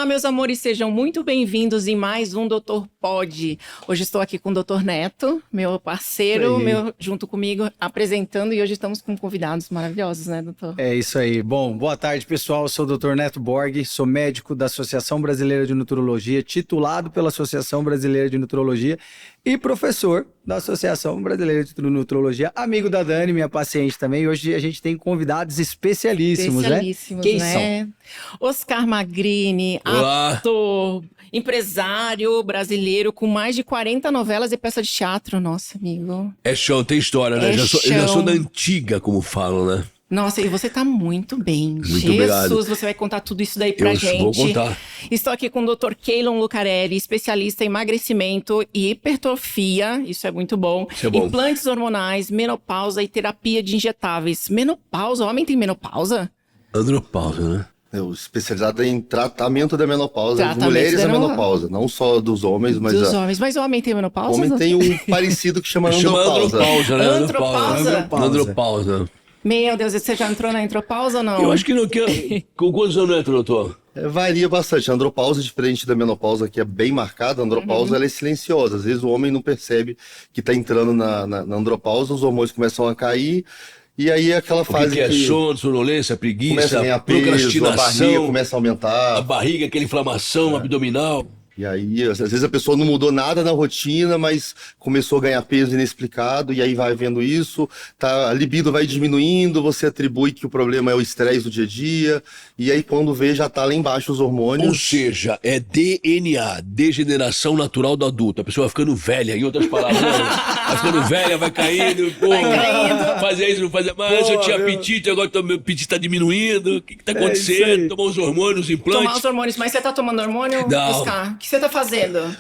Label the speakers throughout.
Speaker 1: Olá, meus amores, sejam muito bem-vindos em mais um Doutor Pod. Hoje estou aqui com o Doutor Neto, meu parceiro, junto comigo, apresentando, e hoje estamos com convidados maravilhosos, né, doutor?
Speaker 2: É isso aí. Bom, boa tarde, pessoal. Eu sou o Dr. Neto Borg, sou médico da Associação Brasileira de Nutrologia, titulado pela Associação Brasileira de Nutrologia e professor da Associação Brasileira de Nutrologia, amigo da Dani, minha paciente também. Hoje a gente tem convidados especialíssimos, né? Quem
Speaker 1: né? São? Oscar Magrini,
Speaker 3: Olá.
Speaker 1: Ator, empresário brasileiro com mais de 40 novelas e peça de teatro. Nossa, amigo.
Speaker 3: É chão, tem história, né? Eu já sou da antiga, como falam, né?
Speaker 1: Nossa, e você tá muito bem.
Speaker 3: Muito
Speaker 1: Jesus,
Speaker 3: obrigado.
Speaker 1: Você vai contar tudo isso daí pra gente.
Speaker 3: Vou contar.
Speaker 1: Estou aqui com o Dr. Keylon Lucarelli, especialista em emagrecimento e hipertrofia, isso é muito bom.
Speaker 3: Isso é bom.
Speaker 1: Implantes hormonais, menopausa e terapia de injetáveis. Menopausa? O homem tem menopausa?
Speaker 3: Andropausa, né?
Speaker 4: Eu especializado em tratamento da menopausa, das mulheres da menopausa, não só dos homens, mas
Speaker 1: dos homens. Mas o homem tem menopausa?
Speaker 4: O homem tem um parecido que chama andropausa.
Speaker 3: Andropausa.
Speaker 1: Meu Deus, você já entrou na andropausa ou não?
Speaker 3: Eu acho que não. Com quantos anos entra, doutor?
Speaker 4: Varia bastante. A andropausa, diferente da menopausa, que é bem marcada, a andropausa ela é silenciosa. Às vezes o homem não percebe que está entrando na andropausa, os hormônios começam a cair. E aí aquela fase
Speaker 3: que é sono, sonolência, preguiça,
Speaker 4: começa a ganhar peso,
Speaker 3: procrastinação,
Speaker 4: a barriga começa a aumentar.
Speaker 3: A barriga, aquela inflamação abdominal.
Speaker 4: E aí, às vezes a pessoa não mudou nada na rotina, mas começou a ganhar peso inexplicado, e aí vai vendo isso, a libido vai diminuindo, você atribui que o problema é o estresse do dia a dia, e aí quando vê já tá lá embaixo os hormônios.
Speaker 3: Ou seja, é DNA, degeneração natural do adulto. A pessoa vai ficando velha, em outras palavras. Vai ficando velha, vai caindo, fazia isso, não fazia mais, eu tinha apetite, agora meu apetite tá diminuindo, o que tá acontecendo? Tomar os hormônios, os implantes.
Speaker 1: Tomar os hormônios, mas você tá tomando hormônio,
Speaker 3: não.
Speaker 1: Oscar? O que você tá fazendo?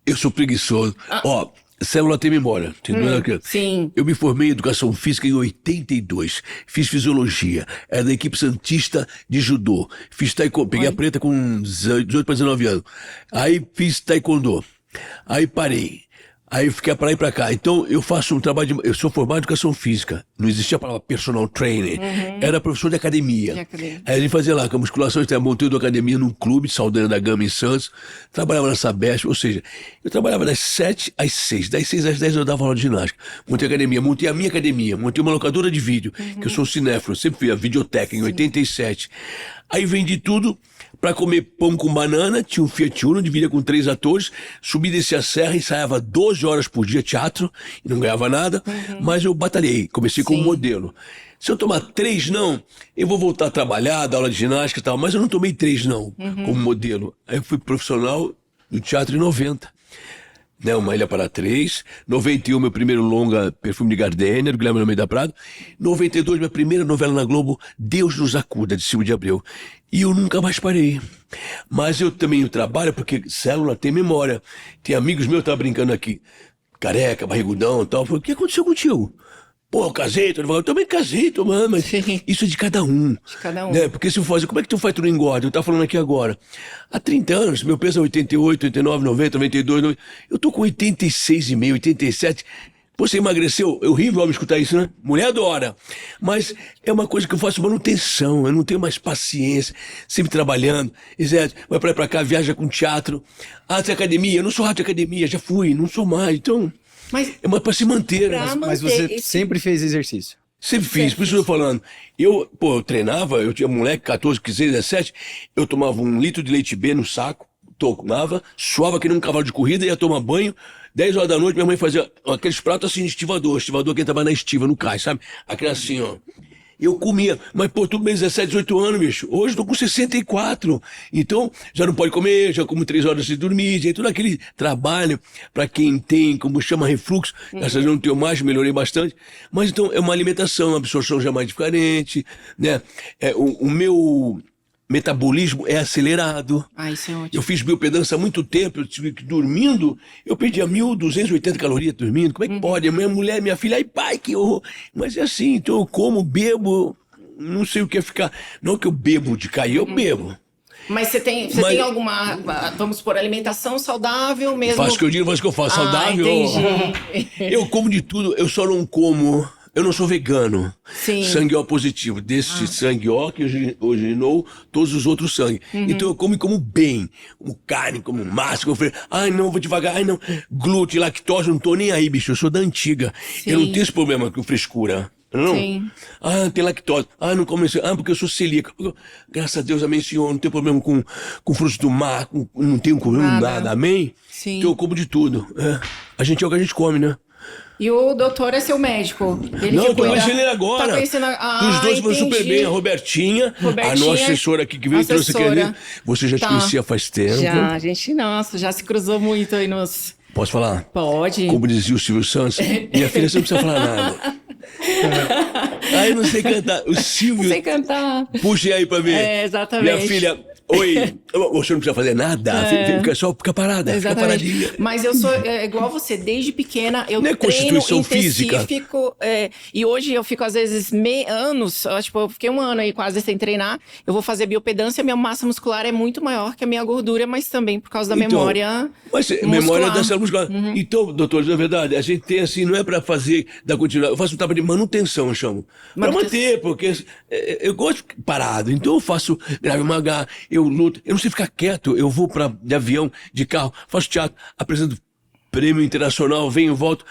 Speaker 3: Eu sou preguiçoso. Ó, célula tem memória.
Speaker 1: Sim.
Speaker 3: Eu me formei em educação física em 82. Fiz fisiologia. Era da equipe santista de judô. Fiz taekwondo. Peguei a preta com 18 para 19 anos. Aí fiz taekwondo. Aí parei. Aí fiquei pra ir pra cá. Então, eu faço um trabalho eu sou formado em educação física. Não existia a palavra personal trainer. Era professor de academia. Aí a gente fazia lá, com a musculação, eu montei uma academia num clube de Saldanha da Gama, em Santos. Trabalhava na Sabesp, ou seja, eu trabalhava das 7 às 6. Das 6 às 10 eu dava aula de ginástica. Montei academia, montei a minha academia, montei uma locadora de vídeo, que eu sou cinéfilo, sempre fui a videoteca, em 87. Aí vendi tudo pra comer pão com banana, tinha um Fiat Uno, dividia com 3 atores, subi, descia a serra, ensaiava 12 horas por dia teatro, e não ganhava nada, mas eu batalhei, comecei como modelo. Se eu tomar 3 não, eu vou voltar a trabalhar, dar aula de ginástica e tal, mas eu não tomei 3 não, como modelo. Aí eu fui profissional do teatro em 90. Né, Uma Ilha para Três, 91 meu primeiro longa, Perfume de Gardenia, do Guilherme Almeida Prado, 92 minha primeira novela na Globo, Deus nos acuda, de Silvio de Abreu, e eu nunca mais parei. Mas eu também trabalho porque célula tem memória. Tem amigos meus que estavam brincando aqui, careca, barrigudão e tal, eu falei, o que aconteceu contigo? Pô, eu casei, eu também casei, mas isso é de cada um.
Speaker 1: De cada um.
Speaker 3: Né? Porque se eu fazer, como é que tu faz, tu não engorda? Eu tava falando aqui agora. Há 30 anos, meu peso é 88, 89, 90, 92, 90. Eu tô com 86,5, 87. Você emagreceu? É horrível homem escutar isso, né? Mulher adora. Mas é uma coisa que eu faço manutenção, eu não tenho mais paciência, sempre trabalhando. Exato, vai pra lá e pra cá, viaja com teatro. Tem academia, eu não sou rato de academia, já fui, não sou mais, então...
Speaker 1: Mas
Speaker 3: é mais pra se manter.
Speaker 2: Mas você sempre fez exercício?
Speaker 3: Sempre fiz, por isso eu tô falando. Eu treinava, eu tinha moleque, 14, 15, 17, eu tomava 1 litro de leite B no saco, tomava, suava que nem um cavalo de corrida, ia tomar banho, 10 horas da noite minha mãe fazia aqueles pratos assim de estivador quem tava na estiva, no cais, sabe? Aquele assim, ó. Eu comia, mas tudo bem, 17, 18 anos, bicho. Hoje eu tô com 64. Então, já não pode comer, já como 3 horas sem dormir, já todo aquele trabalho pra quem tem, como chama, refluxo. Graças a Deus não tenho mais, melhorei bastante. Mas então, é uma alimentação, a absorção já é mais diferente, né? O meu metabolismo é acelerado.
Speaker 1: Isso é ótimo.
Speaker 3: Eu fiz biopedância há muito tempo, eu tive que dormindo, eu perdia 1.280 calorias dormindo. Como é que pode? A minha mulher, minha filha, ai pai, que horror. Mas é assim, então eu como, bebo, não sei o que é ficar. Não que eu bebo de cair, eu bebo.
Speaker 1: Mas você tem alguma, vamos supor, alimentação saudável mesmo?
Speaker 3: Faço o que eu digo, faço o que eu faço. Saudável.
Speaker 1: Entendi.
Speaker 3: Eu como de tudo, eu só não como... eu não sou vegano.
Speaker 1: Sim.
Speaker 3: Sangue O positivo. Desse sangue O que originou todos os outros sangues. Então eu como bem. Como carne, como massa. Ai, não, vou devagar. Ai, não. Glúten, lactose, não tô nem aí, bicho. Eu sou da antiga.
Speaker 1: Sim.
Speaker 3: Eu não tenho esse problema com frescura. Não?
Speaker 1: Sim.
Speaker 3: Ah, tem lactose. Ah, não come isso. Ah, porque eu sou celíaca. Graças a Deus, amém, Senhor. Não tenho problema com frutos do mar. Não tenho problema nada. Amém?
Speaker 1: Sim.
Speaker 3: Então eu como de tudo. É. A gente é o que a gente come, né?
Speaker 1: E o doutor é seu médico. Ele
Speaker 3: Não,
Speaker 1: que
Speaker 3: eu tô
Speaker 1: cuida...
Speaker 3: conhecendo ele agora.
Speaker 1: Tá conhecendo...
Speaker 3: Os dois foram super bem. A Robertinha, a nossa assessora aqui que veio e trouxe aqui ali. Você já te conhecia faz tempo.
Speaker 1: Já, a gente, nossa, já se cruzou muito aí nos...
Speaker 3: Posso falar?
Speaker 1: Pode.
Speaker 3: Como dizia o Silvio Santos, minha filha, você não precisa falar nada. Ah, eu não sei cantar. O Silvio...
Speaker 1: Não sei cantar.
Speaker 3: Puxa aí pra mim.
Speaker 1: É, exatamente.
Speaker 3: Minha filha... Oi, você não precisa fazer nada, fica parada,
Speaker 1: Exatamente.
Speaker 3: fica paradinha.
Speaker 1: Mas eu sou igual você, desde pequena eu
Speaker 3: Não é
Speaker 1: treino
Speaker 3: constituição
Speaker 1: intensífico,
Speaker 3: física?
Speaker 1: e hoje eu fico às vezes anos, tipo, eu fiquei um ano aí quase sem treinar, eu vou fazer biopedância, minha massa muscular é muito maior que a minha gordura, mas também por causa da memória muscular.
Speaker 3: Memória da célula muscular. Então, doutor, na verdade, a gente tem assim, não é pra fazer da continuidade, eu faço um trabalho de manutenção, eu chamo. Pra manter, porque eu gosto de parado, então eu faço Krav Maga, eu luto, eu não sei ficar quieto, eu vou de avião, de carro, faço teatro, apresento prêmio internacional, venho e volto.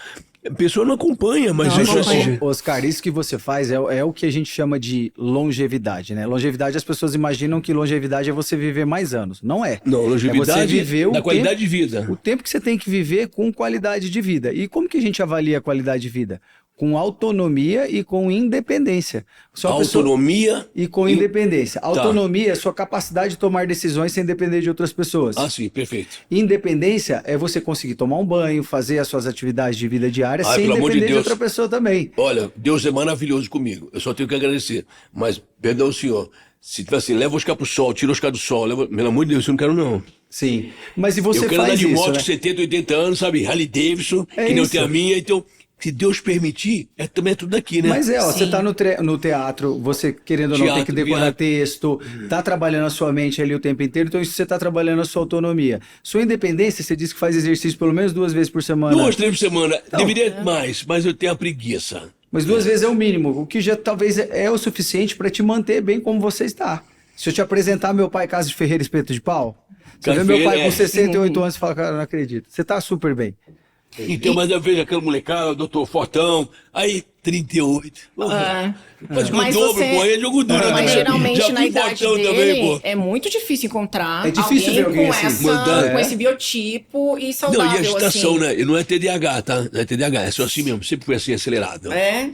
Speaker 3: A pessoa não acompanha, mas
Speaker 1: Não
Speaker 3: isso
Speaker 1: acompanha.
Speaker 3: assim.
Speaker 2: Oscar, isso que você faz é o que a gente chama de longevidade, né? Longevidade, as pessoas imaginam que longevidade é você viver mais anos. Não é.
Speaker 3: Não, longevidade
Speaker 2: é você viver
Speaker 3: da qualidade
Speaker 2: tempo,
Speaker 3: de vida.
Speaker 2: o tempo que você tem que viver com qualidade de vida. E como que a gente avalia a qualidade de vida? Com autonomia e com independência.
Speaker 3: Autonomia
Speaker 2: e com independência. Autonomia é sua capacidade de tomar decisões sem depender de outras pessoas.
Speaker 3: Ah, sim, perfeito.
Speaker 2: Independência é você conseguir tomar um banho, fazer as suas atividades de vida diária sem
Speaker 3: pelo amor de
Speaker 2: depender de
Speaker 3: Deus.
Speaker 2: outra pessoa também.
Speaker 3: Olha, Deus é maravilhoso comigo. Eu só tenho que agradecer. Mas, perdão, senhor. Se tiver assim, leva o Oscar pro sol, tira o Oscar do sol. Pelo amor de Deus, eu não quero, não.
Speaker 2: Sim. Mas e você
Speaker 3: eu quero andar
Speaker 2: faz
Speaker 3: de
Speaker 2: isso,
Speaker 3: moto
Speaker 2: né?
Speaker 3: com 70, 80 anos, sabe? Harley Davidson,
Speaker 2: É
Speaker 3: que não
Speaker 2: isso.
Speaker 3: tem a minha. Então, se Deus permitir, também é tudo aqui, né?
Speaker 2: Mas ó,
Speaker 1: Sim.
Speaker 2: você tá no teatro, você querendo ou não tem que decorar texto, tá trabalhando a sua mente ali o tempo inteiro, então isso você tá trabalhando a sua autonomia. Sua independência, você diz que faz exercício pelo menos 2 vezes por semana.
Speaker 3: 2, 3 por semana. Deveria mais, mas eu tenho a preguiça.
Speaker 2: Mas 2 vezes é o mínimo, o que já talvez é o suficiente para te manter bem como você está. Se eu te apresentar meu pai Casa de Ferreira Espeto de Pau, você vê meu pai com 68 anos e fala, cara, não acredito. Você tá super bem.
Speaker 3: Então, mas eu vejo aquele molecada, doutor Fortão, aí 38. Faz com o
Speaker 1: Mas
Speaker 3: dobro,
Speaker 1: você-
Speaker 3: pô, é jogo duro.
Speaker 1: Mas
Speaker 3: né?
Speaker 1: geralmente
Speaker 3: Já
Speaker 1: na
Speaker 3: fui
Speaker 1: idade
Speaker 3: Fortão
Speaker 1: dele
Speaker 3: também, pô.
Speaker 1: é muito difícil encontrar
Speaker 2: É difícil ver alguém
Speaker 1: com,
Speaker 2: assim.
Speaker 1: com esse biotipo e saudável.
Speaker 3: Não, e a agitação,
Speaker 1: assim.
Speaker 3: né? E não é TDAH, tá? Não é TDAH, é só assim mesmo, sempre foi assim, acelerado.
Speaker 1: É,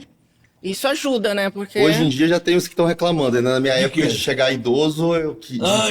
Speaker 1: isso ajuda, né? Porque
Speaker 4: Hoje em dia já tem os que estão reclamando, né? Na minha época
Speaker 3: quê?
Speaker 4: de chegar idoso,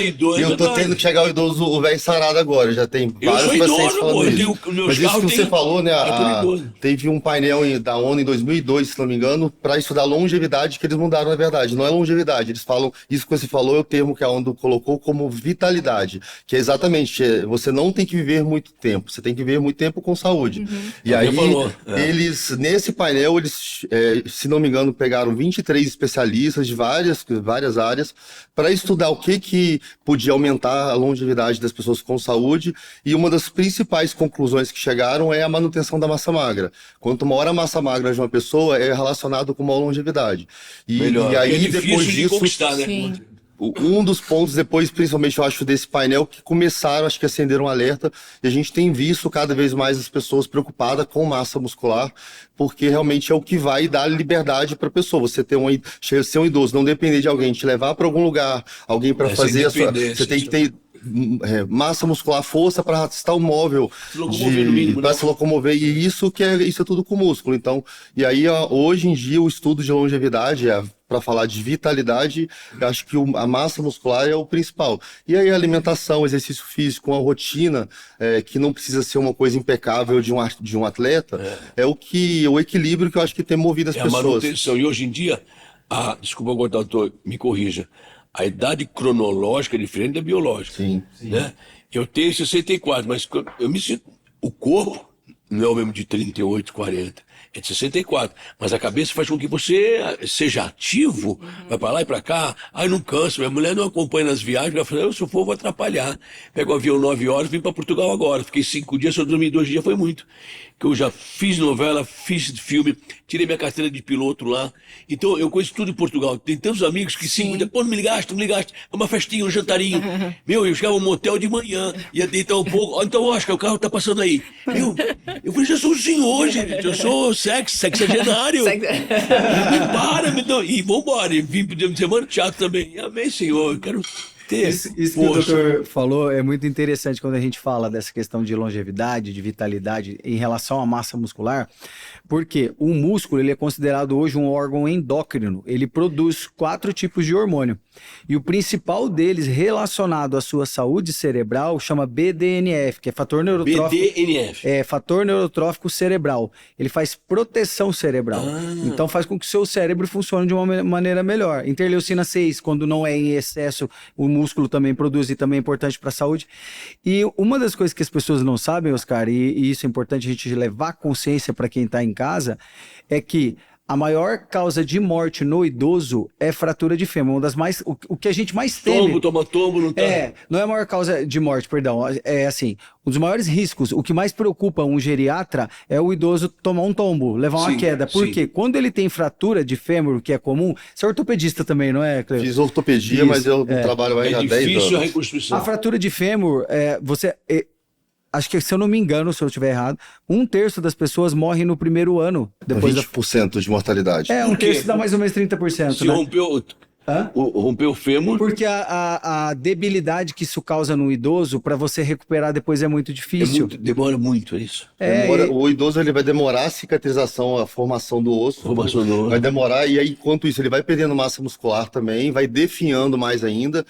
Speaker 3: Idoso,
Speaker 4: eu tô
Speaker 3: verdade.
Speaker 4: tendo que chegar o idoso, o velho sarado agora. Já tem
Speaker 3: Eu
Speaker 4: vários
Speaker 3: sou
Speaker 4: pacientes
Speaker 3: idoso,
Speaker 4: falando
Speaker 3: pô, eu
Speaker 4: isso.
Speaker 3: tenho- meus
Speaker 4: Mas isso
Speaker 3: carros
Speaker 4: que você
Speaker 3: têm-
Speaker 4: falou, né?
Speaker 3: eu tô idoso.
Speaker 4: Teve um painel da ONU em 2002, se não me engano, para estudar longevidade, que eles mudaram, na verdade. Não é longevidade, eles falam, isso que você falou é o termo que a ONU colocou como vitalidade, que é exatamente, você não tem que viver muito tempo, você tem que viver muito tempo com saúde. E
Speaker 3: Já
Speaker 4: aí,
Speaker 3: falou,
Speaker 4: eles, nesse painel, eles, se não me engano, pegaram 23 especialistas de várias áreas para estudar o que podia aumentar a longevidade das pessoas com saúde, e uma das principais conclusões que chegaram é a manutenção da massa magra. Quanto maior a massa magra de uma pessoa, é relacionado com maior longevidade.
Speaker 3: Melhor.
Speaker 4: E aí,
Speaker 3: é difícil
Speaker 4: depois
Speaker 3: de
Speaker 4: disso,
Speaker 3: conquistar, né?
Speaker 1: Sim.
Speaker 4: um dos pontos depois, principalmente eu acho, desse painel, que começaram, acho que acenderam um alerta, e a gente tem visto cada vez mais as pessoas preocupadas com massa muscular, porque realmente é o que vai dar liberdade para a pessoa. Você ser um idoso, não depender de alguém, te levar para algum lugar, alguém para
Speaker 3: Essa
Speaker 4: fazer a sua...
Speaker 3: independência,
Speaker 4: Você tem que ter massa muscular, força para estar o móvel,
Speaker 3: Se locomover no mínimo,
Speaker 4: para
Speaker 3: né?
Speaker 4: se locomover, e isso é tudo com músculo. Então, e aí hoje em dia o estudo de longevidade para falar de vitalidade, eu acho que a massa muscular é o principal. E aí a alimentação, exercício físico, uma rotina que não precisa ser uma coisa impecável de um atleta, é o equilíbrio que eu acho que tem movido as
Speaker 3: É a
Speaker 4: pessoas.
Speaker 3: manutenção. E hoje em dia, desculpa agora, doutor, me corrija. A idade cronológica é diferente da biológica.
Speaker 4: Sim.
Speaker 3: Né? Eu tenho 64, mas eu me sinto. O corpo não é o mesmo de 38, 40. é de 64. Mas a cabeça faz com que você seja ativo, vai pra lá e pra cá. Ai, não canso. Minha mulher não acompanha nas viagens. Ela fala, eu, se eu for, vou atrapalhar. Pego o avião 9 horas, vim pra Portugal agora. Fiquei 5 dias, só dormi 2 dias, foi muito. Que eu já fiz novela, fiz filme, tirei minha carteira de piloto lá. Então, eu conheço tudo em Portugal. Tem tantos amigos que 5 dias, pô, não me ligaste. É uma festinha, um jantarinho. Meu, eu chegava no motel de manhã, ia deitar um pouco. Então, Oscar, o carro tá passando aí. Meu, eu falei, já sou o senhor, gente. Eu sou sexagenário. Não para, e vambora. E vim pro dia de semana, teatro também. Amém, senhor, eu quero ter.
Speaker 2: Isso que o doutor falou é muito interessante quando a gente fala dessa questão de longevidade, de vitalidade em relação à massa muscular, porque o músculo ele é considerado hoje um órgão endócrino, ele produz 4 tipos de hormônio, e o principal deles relacionado à sua saúde cerebral chama BDNF, que é fator neurotrófico.
Speaker 3: BDNF.
Speaker 2: É, fator neurotrófico cerebral. Ele faz proteção cerebral. Então faz com que o seu cérebro funcione de uma maneira melhor. Interleucina 6, quando não é em excesso, o músculo também produz e também é importante para a saúde. E uma das coisas que as pessoas não sabem, Oscar, e isso é importante a gente levar consciência para quem está em casa, é que a maior causa de morte no idoso é fratura de fêmur, uma das mais, o que a gente mais teme.
Speaker 3: Toma tombo, não tá?
Speaker 2: Não é a maior causa de morte, perdão, é assim, um dos maiores riscos, o que mais preocupa um geriatra é o idoso tomar um tombo, levar uma queda, porque quando ele tem fratura de fêmur, que é comum, você é ortopedista também, não é, Cleo?
Speaker 4: Fiz ortopedia, mas eu trabalho aí há 10 anos.
Speaker 3: É difícil a reconstrução.
Speaker 2: A fratura de fêmur, acho que, se eu não me engano, se eu estiver errado, 1/3 das pessoas morrem no primeiro ano. Depois
Speaker 4: 20% de mortalidade.
Speaker 2: 1/3 dá mais ou menos 30%,
Speaker 3: Se
Speaker 2: né?
Speaker 3: rompeu o fêmur.
Speaker 2: Porque a debilidade que isso causa no idoso, para você recuperar depois é muito difícil.
Speaker 3: Demora muito, é isso.
Speaker 4: O idoso ele vai demorar a cicatrização, a formação do osso. Vai demorar, e aí, enquanto isso, ele vai perdendo massa muscular também, vai definhando mais ainda.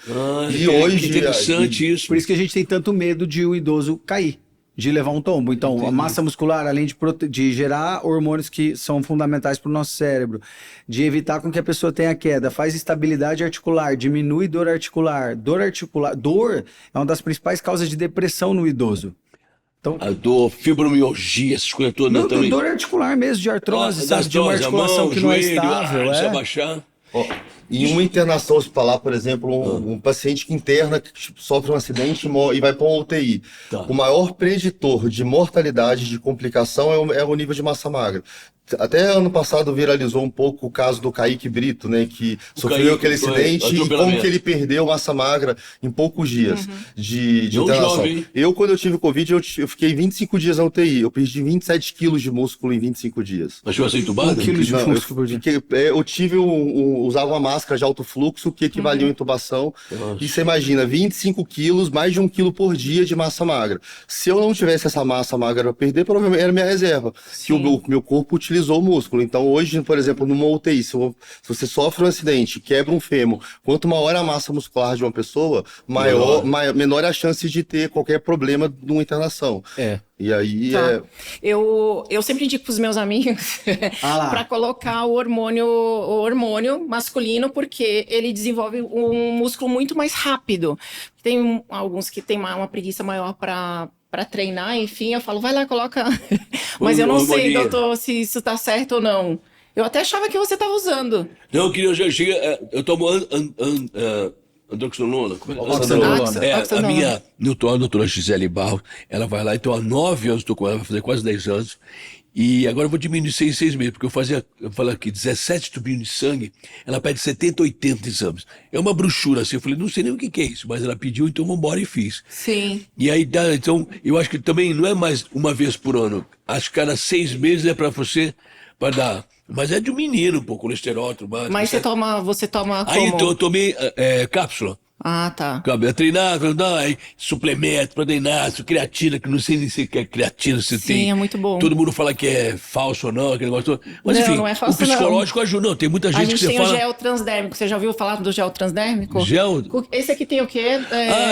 Speaker 4: E hoje.
Speaker 3: Interessante isso.
Speaker 2: Por isso que a gente tem tanto medo de o idoso cair, de levar um tombo. Então, a massa muscular, além de gerar hormônios que são fundamentais para o nosso cérebro, de evitar com que a pessoa tenha queda, faz estabilidade articular, diminui dor articular. Dor é uma das principais causas de depressão no idoso. Então,
Speaker 3: a dor, fibromialgia, essas coisas todas
Speaker 2: não,
Speaker 3: também.
Speaker 2: Dor articular mesmo, de artrose, sabe? De uma articulação que não é estável.
Speaker 3: Se abaixar.
Speaker 4: Em uma internação hospitalar, por exemplo, um paciente que interna, que sofre um acidente e vai para uma UTI. O maior preditor de mortalidade, de complicação, é o nível de massa magra. Até ano passado viralizou um pouco o caso do Kaique Brito, né, que sofreu aquele acidente e como que ele perdeu massa magra em poucos dias de internação. Quando eu tive Covid, eu fiquei 25 dias na UTI. Eu perdi 27 quilos de músculo em 25 dias.
Speaker 3: Mas eu entubado?
Speaker 2: 1 quilo de músculo por dia.
Speaker 4: Usava uma máscara de alto fluxo que equivalia a intubação. E você imagina, 25 quilos, mais de 1 quilo por dia de massa magra. Se eu não tivesse essa massa magra para perder, provavelmente era minha reserva. Que o meu corpo utilizou o músculo. Então hoje, por exemplo, numa UTI, se você sofre um acidente, quebra um fêmur, quanto maior a massa muscular de uma pessoa, menor é a chance de ter qualquer problema numa internação. E aí
Speaker 1: Eu sempre indico para os meus amigos para colocar o hormônio masculino, porque ele desenvolve um músculo muito mais rápido. Tem alguns que têm uma preguiça maior para treinar, enfim, eu falo, vai lá, coloca. Mas eu não sei, doutor, se isso tá certo ou não. Eu até achava que você estava usando.
Speaker 3: Não, eu tomo androxolona. A minha a doutora Gisele Barros, ela vai lá, então há 9 anos estou com ela, vai fazer quase 10 anos. E agora eu vou diminuir 6 meses, porque eu falo aqui, 17 tubinhos de sangue, ela pede 70, 80 exames. É uma brochura assim, eu falei, não sei nem o que é isso, mas ela pediu, então vamos embora e fiz.
Speaker 1: Sim.
Speaker 3: E aí, então, eu acho que também não é mais uma vez por ano, acho que cada 6 meses é para você, para dar. Mas é de um menino, pô, colesterol, tudo mais.
Speaker 1: Mas você toma como?
Speaker 3: Aí então eu tomei cápsula.
Speaker 1: Ah, tá.
Speaker 3: Treinar, suplemento, proteínato, creatina, que não sei nem se é creatina, se tem.
Speaker 1: Sim, é muito bom.
Speaker 3: Todo mundo fala que é falso ou não, aquele negócio todo. Mas enfim,
Speaker 1: não é falso,
Speaker 3: o psicológico ajuda. Não, tem muita gente que você fala...
Speaker 1: A gente tem o gel transdérmico. Você já ouviu falar do gel transdérmico?
Speaker 3: Gel?
Speaker 1: Esse aqui tem o quê?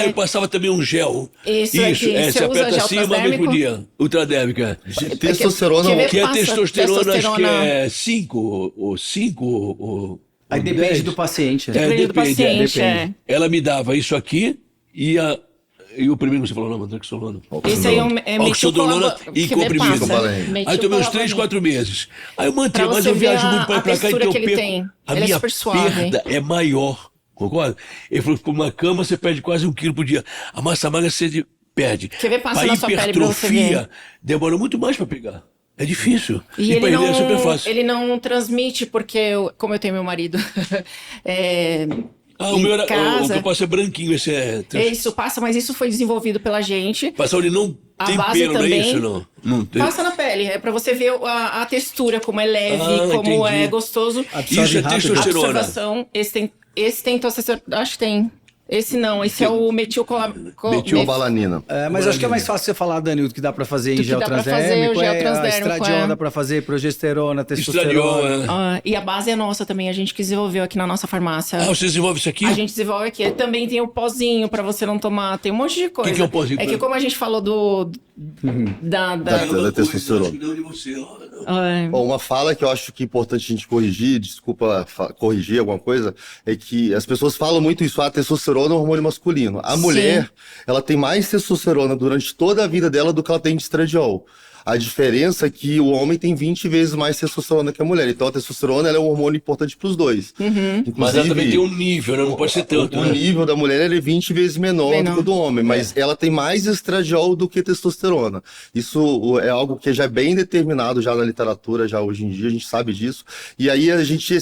Speaker 3: Eu passava também um gel.
Speaker 1: Isso aqui.
Speaker 3: Você aperta assim uma vez por dia. Ultradérmica.
Speaker 4: Testosterona.
Speaker 3: Que é testosterona, acho que é 5 ou 5
Speaker 2: Aí depende do paciente.
Speaker 1: Depende do paciente.
Speaker 3: Ela me dava isso aqui e E o primeiro que você falou, não, naltrexolona.
Speaker 1: Esse aí é
Speaker 3: oxandrolona e comprimido. Aí tomei uns 3, 4 meses. Aí eu mantive, mas eu viajo muito para cá, então eu perco. A minha perda é maior, concorda? Ele falou que por uma cama você perde quase 1 quilo por dia. A massa magra você perde.
Speaker 1: Quer ver, passa na sua pele pra você ver.
Speaker 3: Demora muito mais para pegar. É difícil.
Speaker 1: E
Speaker 3: para ele é super fácil.
Speaker 1: Ele não transmite, porque como eu tenho meu marido...
Speaker 3: o meu era, o que eu passo é branquinho, esse é...
Speaker 1: Isso, passa, mas isso foi desenvolvido pela gente.
Speaker 3: Passa onde não tem pelo, não é isso? Não tem.
Speaker 1: Passa na pele, é pra você ver a textura, como é leve, como é gostoso.
Speaker 3: Isso é testosterona.
Speaker 1: Absorção, esse tem testosterona, acho que tem. Esse não, esse é o
Speaker 4: metilbalanina.
Speaker 2: Mas acho que é mais fácil você falar, Dani, do que dá pra fazer em gel transdérmico. A estradiol dá pra fazer progesterona, testosterona.
Speaker 1: E a base é nossa também, a gente que desenvolveu aqui na nossa farmácia.
Speaker 3: Você desenvolve isso aqui?
Speaker 1: A gente desenvolve aqui. Também tem o pozinho pra você não tomar, tem um monte de coisa.
Speaker 3: O que é o pozinho?
Speaker 1: É que como a gente falou da
Speaker 4: testosterona. Bom, uma fala que eu acho que é importante a gente corrigir, desculpa corrigir alguma coisa, é que as pessoas falam muito isso, a testosterona é um hormônio masculino. A mulher, ela tem mais testosterona durante toda a vida dela do que ela tem de estradiol. A diferença é que o homem tem 20 vezes mais testosterona que a mulher. Então a testosterona ela é um hormônio importante para os dois.
Speaker 3: Mas ela também tem um nível, né? Não pode ser tanto.
Speaker 4: O nível da mulher ele é 20 vezes menor do que o do homem, mas ela tem mais estradiol do que testosterona. Isso é algo que já é bem determinado já na literatura, já hoje em dia, a gente sabe disso. E aí a gente,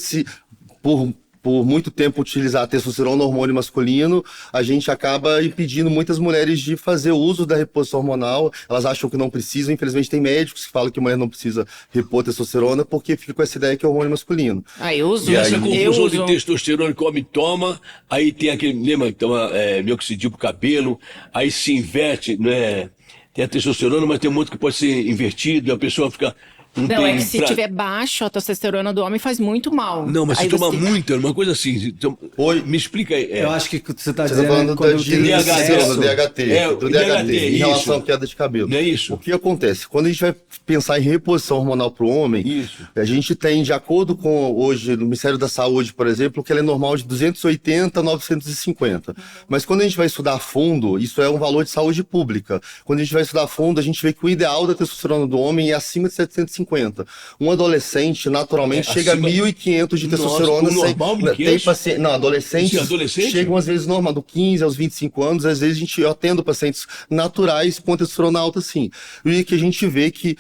Speaker 4: por muito tempo utilizar a testosterona, hormônio masculino, a gente acaba impedindo muitas mulheres de fazer uso da reposição hormonal. Elas acham que não precisam. Infelizmente, tem médicos que falam que a mulher não precisa repor testosterona porque fica com essa ideia que é hormônio masculino.
Speaker 1: Eu uso.
Speaker 3: E essa confusão de testosterona que o homem toma, aí tem aquele, lembra que toma mioxidil pro cabelo, aí se inverte, né? Tem a testosterona, mas tem um monte que pode ser invertido, e a pessoa fica...
Speaker 1: Não, é que se tiver baixo, a testosterona do homem faz muito mal.
Speaker 3: Não, mas se toma muito, é uma coisa assim. Me explica aí.
Speaker 2: Eu acho que você está
Speaker 4: dizendo
Speaker 2: falando
Speaker 4: do DHT, em relação à queda de cabelo.
Speaker 3: Não é isso?
Speaker 4: O que acontece? Quando a gente vai pensar em reposição hormonal para o homem, a gente tem, de acordo com hoje, no Ministério da Saúde, por exemplo, que ela é normal de 280 a 950. Mas quando a gente vai estudar a fundo, isso é um valor de saúde pública. Quando a gente vai estudar a fundo, a gente vê que o ideal da testosterona do homem é acima de 750. Um adolescente, naturalmente, chega a 1.500 de testosterona.
Speaker 3: Normal,
Speaker 4: tem paciente, não, adolescentes chegam às vezes normal, do 15 aos 25 anos, às vezes eu atendo pacientes naturais com testosterona alta, sim. E que a gente vê que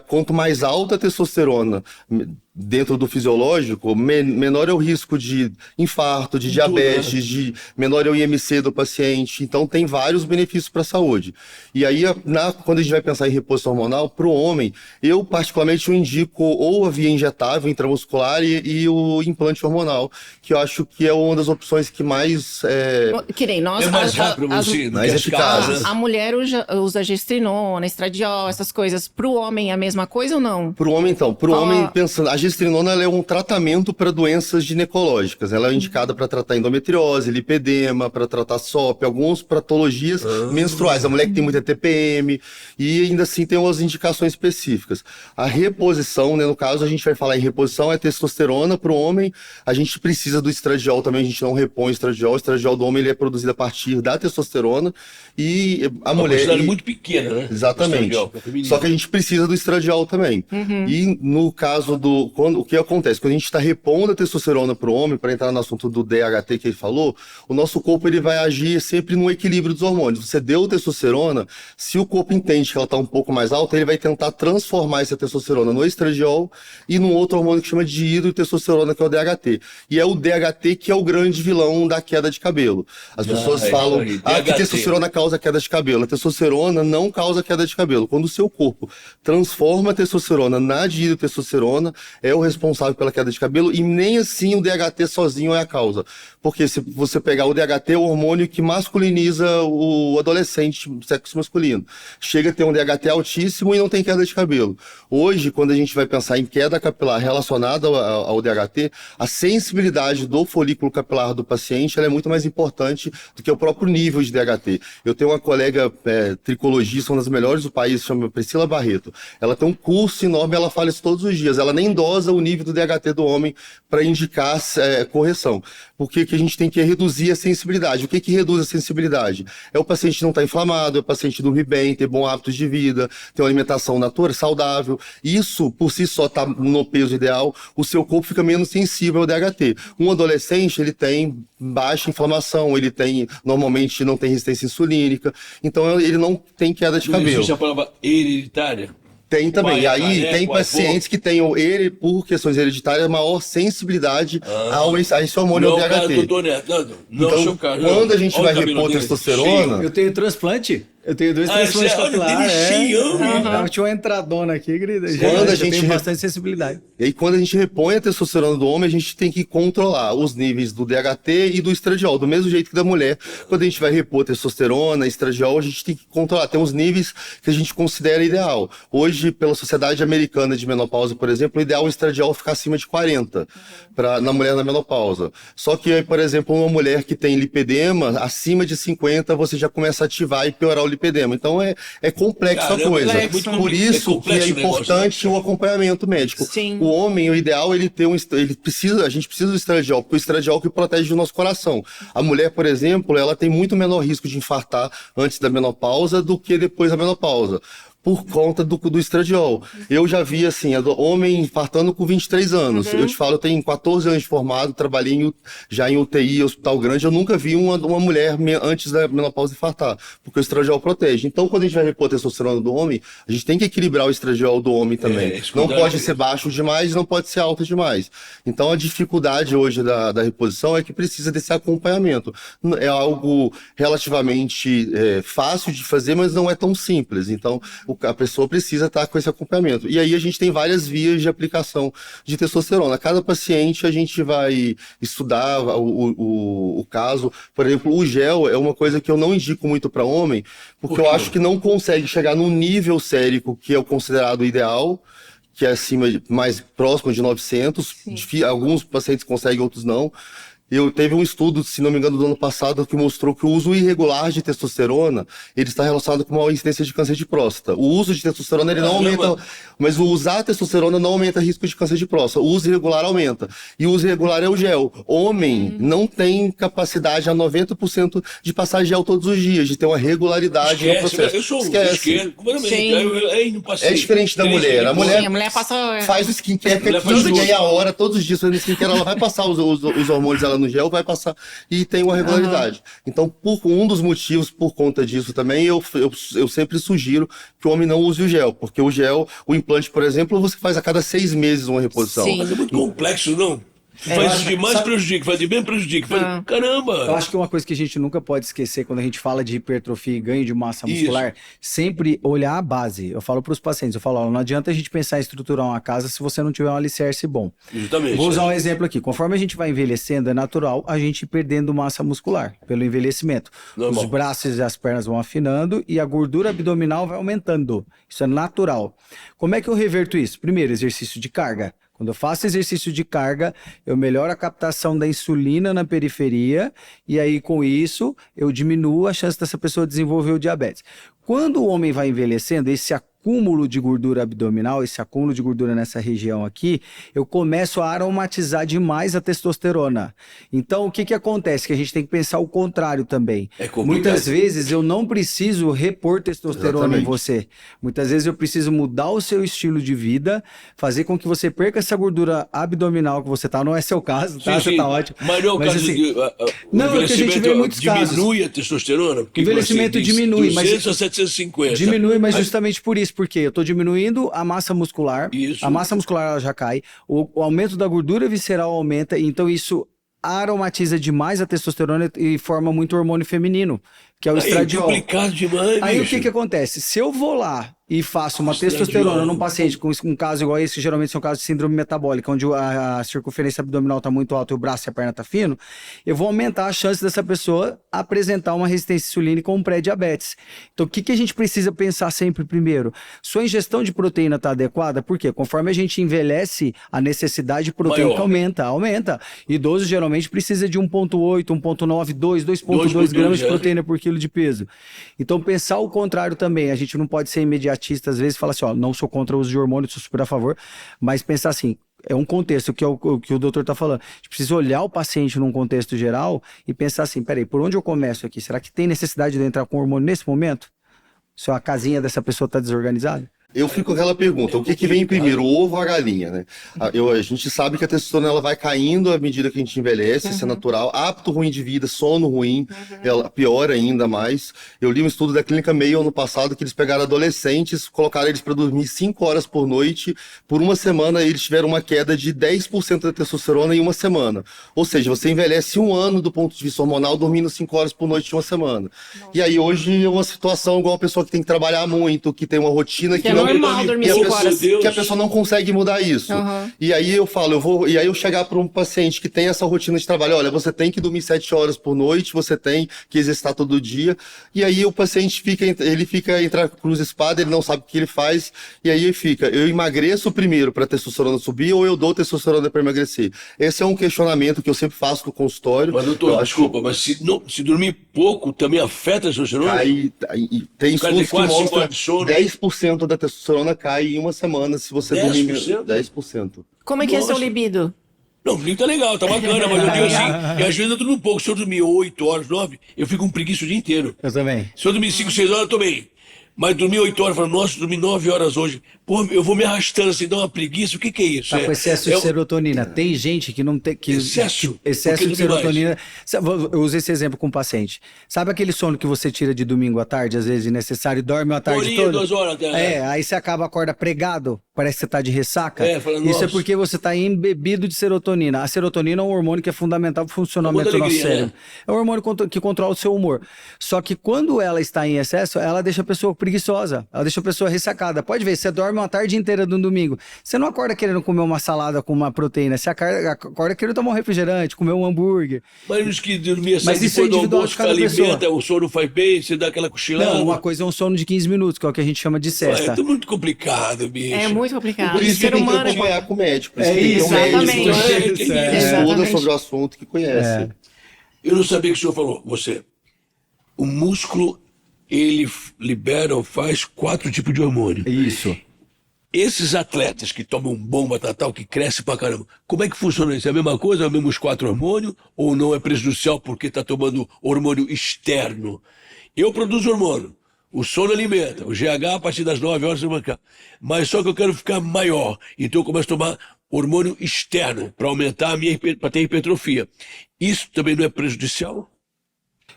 Speaker 4: quanto mais alta a testosterona dentro do fisiológico, menor é o risco de infarto, de diabetes, menor é o IMC do paciente. Então, tem vários benefícios para a saúde. E aí, quando a gente vai pensar em reposição hormonal, para o homem, eu particularmente indico ou a via injetável, intramuscular e o implante hormonal, que eu acho que é uma das opções que mais...
Speaker 1: Que nem nós...
Speaker 3: É mais rápido,
Speaker 4: mais eficaz.
Speaker 1: A mulher usa gestrinona, estradiol, essas coisas. Para o homem é a mesma coisa ou não?
Speaker 4: Para o homem, então. Para o homem, pensando... A gestrinona ela é um tratamento para doenças ginecológicas. Ela é indicada para tratar endometriose, lipedema, para tratar SOP, algumas patologias menstruais. A mulher que tem muita TPM e ainda assim tem umas indicações específicas. A reposição, né, no caso, a gente vai falar em reposição, é testosterona para o homem. A gente precisa do estradiol também, a gente não repõe estradiol. O estradiol do homem ele é produzido a partir da testosterona e a mulher...
Speaker 3: Uma quantidade muito pequena, né?
Speaker 4: Exatamente. Só que a gente precisa do estradiol também. E no caso o que acontece? Quando a gente está repondo a testosterona para o homem, para entrar no assunto do DHT que ele falou, o nosso corpo ele vai agir sempre no equilíbrio dos hormônios. Você deu testosterona, se o corpo entende que ela está um pouco mais alta, ele vai tentar transformar essa testosterona no estradiol e num outro hormônio que chama de hidrotestosterona, que é o DHT. E é o DHT que é o grande vilão da queda de cabelo. As pessoas falam que testosterona causa queda de cabelo. A testosterona não causa queda de cabelo. Quando o seu corpo transforma a testosterona na hidrotestosterona, é o responsável pela queda de cabelo e nem assim o DHT sozinho é a causa. Porque se você pegar o DHT, é o hormônio que masculiniza o adolescente, sexo masculino. Chega a ter um DHT altíssimo e não tem queda de cabelo. Hoje, quando a gente vai pensar em queda capilar relacionada ao DHT, a sensibilidade do folículo capilar do paciente ela é muito mais importante do que o próprio nível de DHT. Eu tenho uma colega tricologista, uma das melhores do país, chama Priscila Barreto. Ela tem um curso enorme, ela fala isso todos os dias. Ela nem dorme dosa o nível do DHT do homem para indicar correção. Porque que a gente tem que reduzir a sensibilidade. O que reduz a sensibilidade? É o paciente não estar inflamado, é o paciente dormir bem, ter bons hábitos de vida, ter uma alimentação natural, saudável. Isso, por si só, está no peso ideal, o seu corpo fica menos sensível ao DHT. Um adolescente, ele tem baixa inflamação, ele normalmente não tem resistência insulínica, então ele não tem queda de cabelo.
Speaker 3: Existe a palavra hereditária?
Speaker 4: Tem também. E aí tem pacientes que têm, por questões hereditárias, maior sensibilidade a esse hormônio DHT. Então, quando a gente vai repor testosterona...
Speaker 2: Eu tenho transplante. Eu tenho 2 transplantes capilares. Tinha uma entradona aqui, querida. Eu tenho bastante sensibilidade.
Speaker 4: E aí, quando a gente repõe a testosterona do homem, a gente tem que controlar os níveis do DHT e do estradiol. Do mesmo jeito que da mulher, quando a gente vai repor testosterona, estradiol, a gente tem que controlar. Tem uns níveis que a gente considera ideal. Hoje, pela Sociedade Americana de Menopausa, por exemplo, o ideal é o estradiol ficar acima de 40 na mulher na menopausa. Só que, por exemplo, uma mulher que tem lipedema, acima de 50, você já começa a ativar e piorar o lipedema. Então é complexo a coisa. Por isso que é importante o acompanhamento médico.
Speaker 1: Sim.
Speaker 4: O homem, o ideal, a gente precisa do estradiol, porque o estradiol é o que protege o nosso coração. A mulher, por exemplo, ela tem muito menor risco de infartar antes da menopausa do que depois da menopausa, por conta do estradiol. Eu já vi, assim, homem infartando com 23 anos. Eu te falo, eu tenho 14 anos de formado, trabalhei já em UTI, hospital grande, eu nunca vi uma mulher antes da menopausa infartar, porque o estradiol protege. Então, quando a gente vai repor a testosterona do homem, a gente tem que equilibrar o estradiol do homem também. Não pode ser baixo demais, não pode ser alto demais. Então, a dificuldade hoje da reposição é que precisa desse acompanhamento. É algo relativamente fácil de fazer, mas não é tão simples. Então, a pessoa precisa estar com esse acompanhamento. E aí a gente tem várias vias de aplicação de testosterona. Cada paciente a gente vai estudar o caso. Por exemplo, o gel é uma coisa que eu não indico muito para homem, porque eu acho que não consegue chegar num nível sérico que é o considerado ideal, que é mais próximo de 900. Alguns pacientes conseguem, outros não. Teve um estudo, se não me engano, do ano passado, que mostrou que o uso irregular de testosterona, ele está relacionado com uma incidência de câncer de próstata. O uso de testosterona, ele não aumenta, mas o usar testosterona não aumenta risco de câncer de próstata. O uso irregular aumenta. E o uso irregular é o gel. Homem não tem capacidade a 90% de passar gel todos os dias, de ter uma regularidade no processo.
Speaker 3: Eu sou
Speaker 4: É diferente da mulher. A mulher
Speaker 1: passa...
Speaker 4: faz o skincare que é 15 dias a hora, todos os dias fazendo skincare, ela vai passar os hormônios dela no gel, vai passar e tem uma regularidade. Então, um dos motivos, por conta disso também, eu sempre sugiro que o homem não use o gel, porque o implante, por exemplo, você faz a cada 6 meses uma reposição.
Speaker 1: Sim.
Speaker 3: Mas é muito complexo, não? Faz de mais prejudica, faz de bem prejudica. Caramba!
Speaker 2: Eu acho que uma coisa que a gente nunca pode esquecer quando a gente fala de hipertrofia e ganho de massa muscular, sempre olhar a base. Eu falo para os pacientes, não adianta a gente pensar em estruturar uma casa se você não tiver um alicerce bom.
Speaker 3: Justamente.
Speaker 2: Vou usar um exemplo aqui. Conforme a gente vai envelhecendo, é natural a gente ir perdendo massa muscular pelo envelhecimento. Normal. Os braços e as pernas vão afinando e a gordura abdominal vai aumentando. Isso é natural. Como é que eu reverto isso? Primeiro, exercício de carga. Quando eu faço exercício de carga, eu melhoro a captação da insulina na periferia e aí com isso eu diminuo a chance dessa pessoa desenvolver o diabetes. Quando o homem vai envelhecendo, esse acúmulo de gordura abdominal, esse acúmulo de gordura nessa região aqui, eu começo a aromatizar demais a testosterona. Então, o que acontece? Que a gente tem que pensar o contrário também. Muitas vezes eu não preciso repor testosterona em você. Muitas vezes eu preciso mudar o seu estilo de vida, fazer com que você perca essa gordura abdominal que você tá. Não é seu caso, tá? Você tá ótimo.
Speaker 3: Mas não é o caso
Speaker 2: assim,
Speaker 3: não,
Speaker 2: é que a gente vê muitos casos.
Speaker 3: Diminui a testosterona?
Speaker 2: O envelhecimento diminui,
Speaker 3: 200 a 750.
Speaker 2: Diminui, mas justamente por isso. Porque eu estou diminuindo a massa muscular, a massa muscular ela já cai, o aumento da gordura visceral aumenta, então isso aromatiza demais a testosterona e forma muito hormônio feminino, que é o estradiol.
Speaker 3: Complicado demais,
Speaker 2: aí
Speaker 3: bicho.
Speaker 2: o que acontece? Se eu vou lá e faço uma testosterona num paciente com um caso igual esse, que geralmente são casos de síndrome metabólica, onde a circunferência abdominal está muito alta e o braço e a perna tá fino, eu vou aumentar a chance dessa pessoa apresentar uma resistência insulínica ou um pré-diabetes. Então, o que a gente precisa pensar sempre primeiro? Sua ingestão de proteína está adequada? Por quê? Conforme a gente envelhece, a necessidade proteínica aumenta. Idoso geralmente precisa de 1,8, 1,9, 2,2 gramas de proteína por quilo de peso. Então, pensar o contrário também. A gente não pode ser imediatista, às vezes, falar assim, não sou contra o uso de hormônio, sou super a favor, mas pensar assim, é um contexto que é o que o doutor está falando. A gente precisa olhar o paciente num contexto geral e pensar assim, peraí, por onde eu começo aqui? Será que tem necessidade de eu entrar com hormônio nesse momento? Se a casinha dessa pessoa está desorganizada?
Speaker 4: Eu fico com aquela pergunta, o que vem primeiro, o ovo ou a galinha, né? A gente sabe que a testosterona ela vai caindo à medida que a gente envelhece, isso é natural. Hábito ruim de vida, sono ruim, ela piora ainda mais. Eu li um estudo da Clínica Mayo ano passado que eles pegaram adolescentes, colocaram eles para dormir 5 horas por noite. Por uma semana eles tiveram uma queda de 10% da testosterona em uma semana. Ou seja, você envelhece 1 ano do ponto de vista hormonal dormindo 5 horas por noite em uma semana. E aí hoje é uma situação igual uma pessoa que tem que trabalhar muito, que tem uma rotina que não
Speaker 1: normal dormir 5 horas.
Speaker 4: Que a pessoa não consegue mudar isso. E aí eu falo, e aí eu chegar para um paciente que tem essa rotina de trabalho, olha, você tem que dormir 7 horas por noite, você tem que exercitar todo dia. E aí o paciente fica entre a cruz e a espada, ele não sabe o que ele faz, e aí eu emagreço primeiro para a testosterona subir ou eu dou testosterona para emagrecer? Esse é um questionamento que eu sempre faço no consultório.
Speaker 3: Mas doutor, desculpa, mas se dormir pouco também afeta a testosterona?
Speaker 4: Tem estudos que mostram 10% da testosterona cai em uma semana se você dormir 10%.
Speaker 1: Como é que é seu libido?
Speaker 3: Não, o libido tá legal, tá bacana, mas eu digo assim, e às vezes eu durmo um pouco. Se eu dormir 8 horas, 9, eu fico com preguiça o dia inteiro.
Speaker 2: Eu também.
Speaker 3: Se eu dormir 5, 6 horas, eu tô bem. Mas dormir 8 horas, eu falo, nossa, dormi 9 horas hoje. Pô, eu vou me arrastando assim, dá uma preguiça, o que é isso?
Speaker 2: Tá com excesso de serotonina. Tem gente que não tem... Excesso de serotonina. Eu usei esse exemplo com um paciente. Sabe aquele sono que você tira de domingo à tarde, às vezes desnecessário, e dorme a tarde toda?
Speaker 3: 2 horas até.
Speaker 2: Aí você acorda pregado, parece que você tá de ressaca.
Speaker 3: Fala,
Speaker 2: isso é porque você tá embebido de serotonina. A serotonina é um hormônio que é fundamental para o funcionamento do nosso cérebro. Né? É um hormônio que controla o seu humor. Só que quando ela está em excesso, ela deixa a pessoa preguiçosa, ela deixa a pessoa ressacada. Pode ver, você dorme uma tarde inteira no domingo. Você não acorda querendo comer uma salada com uma proteína, você acorda querendo tomar um refrigerante, comer um hambúrguer.
Speaker 3: Mas os que dormir assim, depois do almoço, que alimenta, o sono faz bem, você dá aquela cochilada.
Speaker 2: Não, uma coisa é um sono de 15 minutos, que é o que a gente chama de sesta.
Speaker 3: É muito complicado, bicho.
Speaker 1: É muito complicado.
Speaker 4: Por isso que tem que acompanhar com o médico. Por isso que
Speaker 1: exatamente.
Speaker 4: Tem um médico que estuda sobre o assunto, que conhece.
Speaker 3: Eu não sabia que o senhor falou, o músculo, ele libera ou faz 4 tipos de hormônio.
Speaker 2: Isso.
Speaker 3: Esses atletas que tomam bomba tal, que crescem pra caramba, como é que funciona isso? É a mesma coisa, é os mesmos 4 hormônios? Ou não é prejudicial porque tá tomando hormônio externo? Eu produzo hormônio, o sono alimenta, o GH a partir das 9 horas de manhã. Mas só que eu quero ficar maior, então eu começo a tomar hormônio externo para aumentar para ter hipertrofia. Isso também não é prejudicial?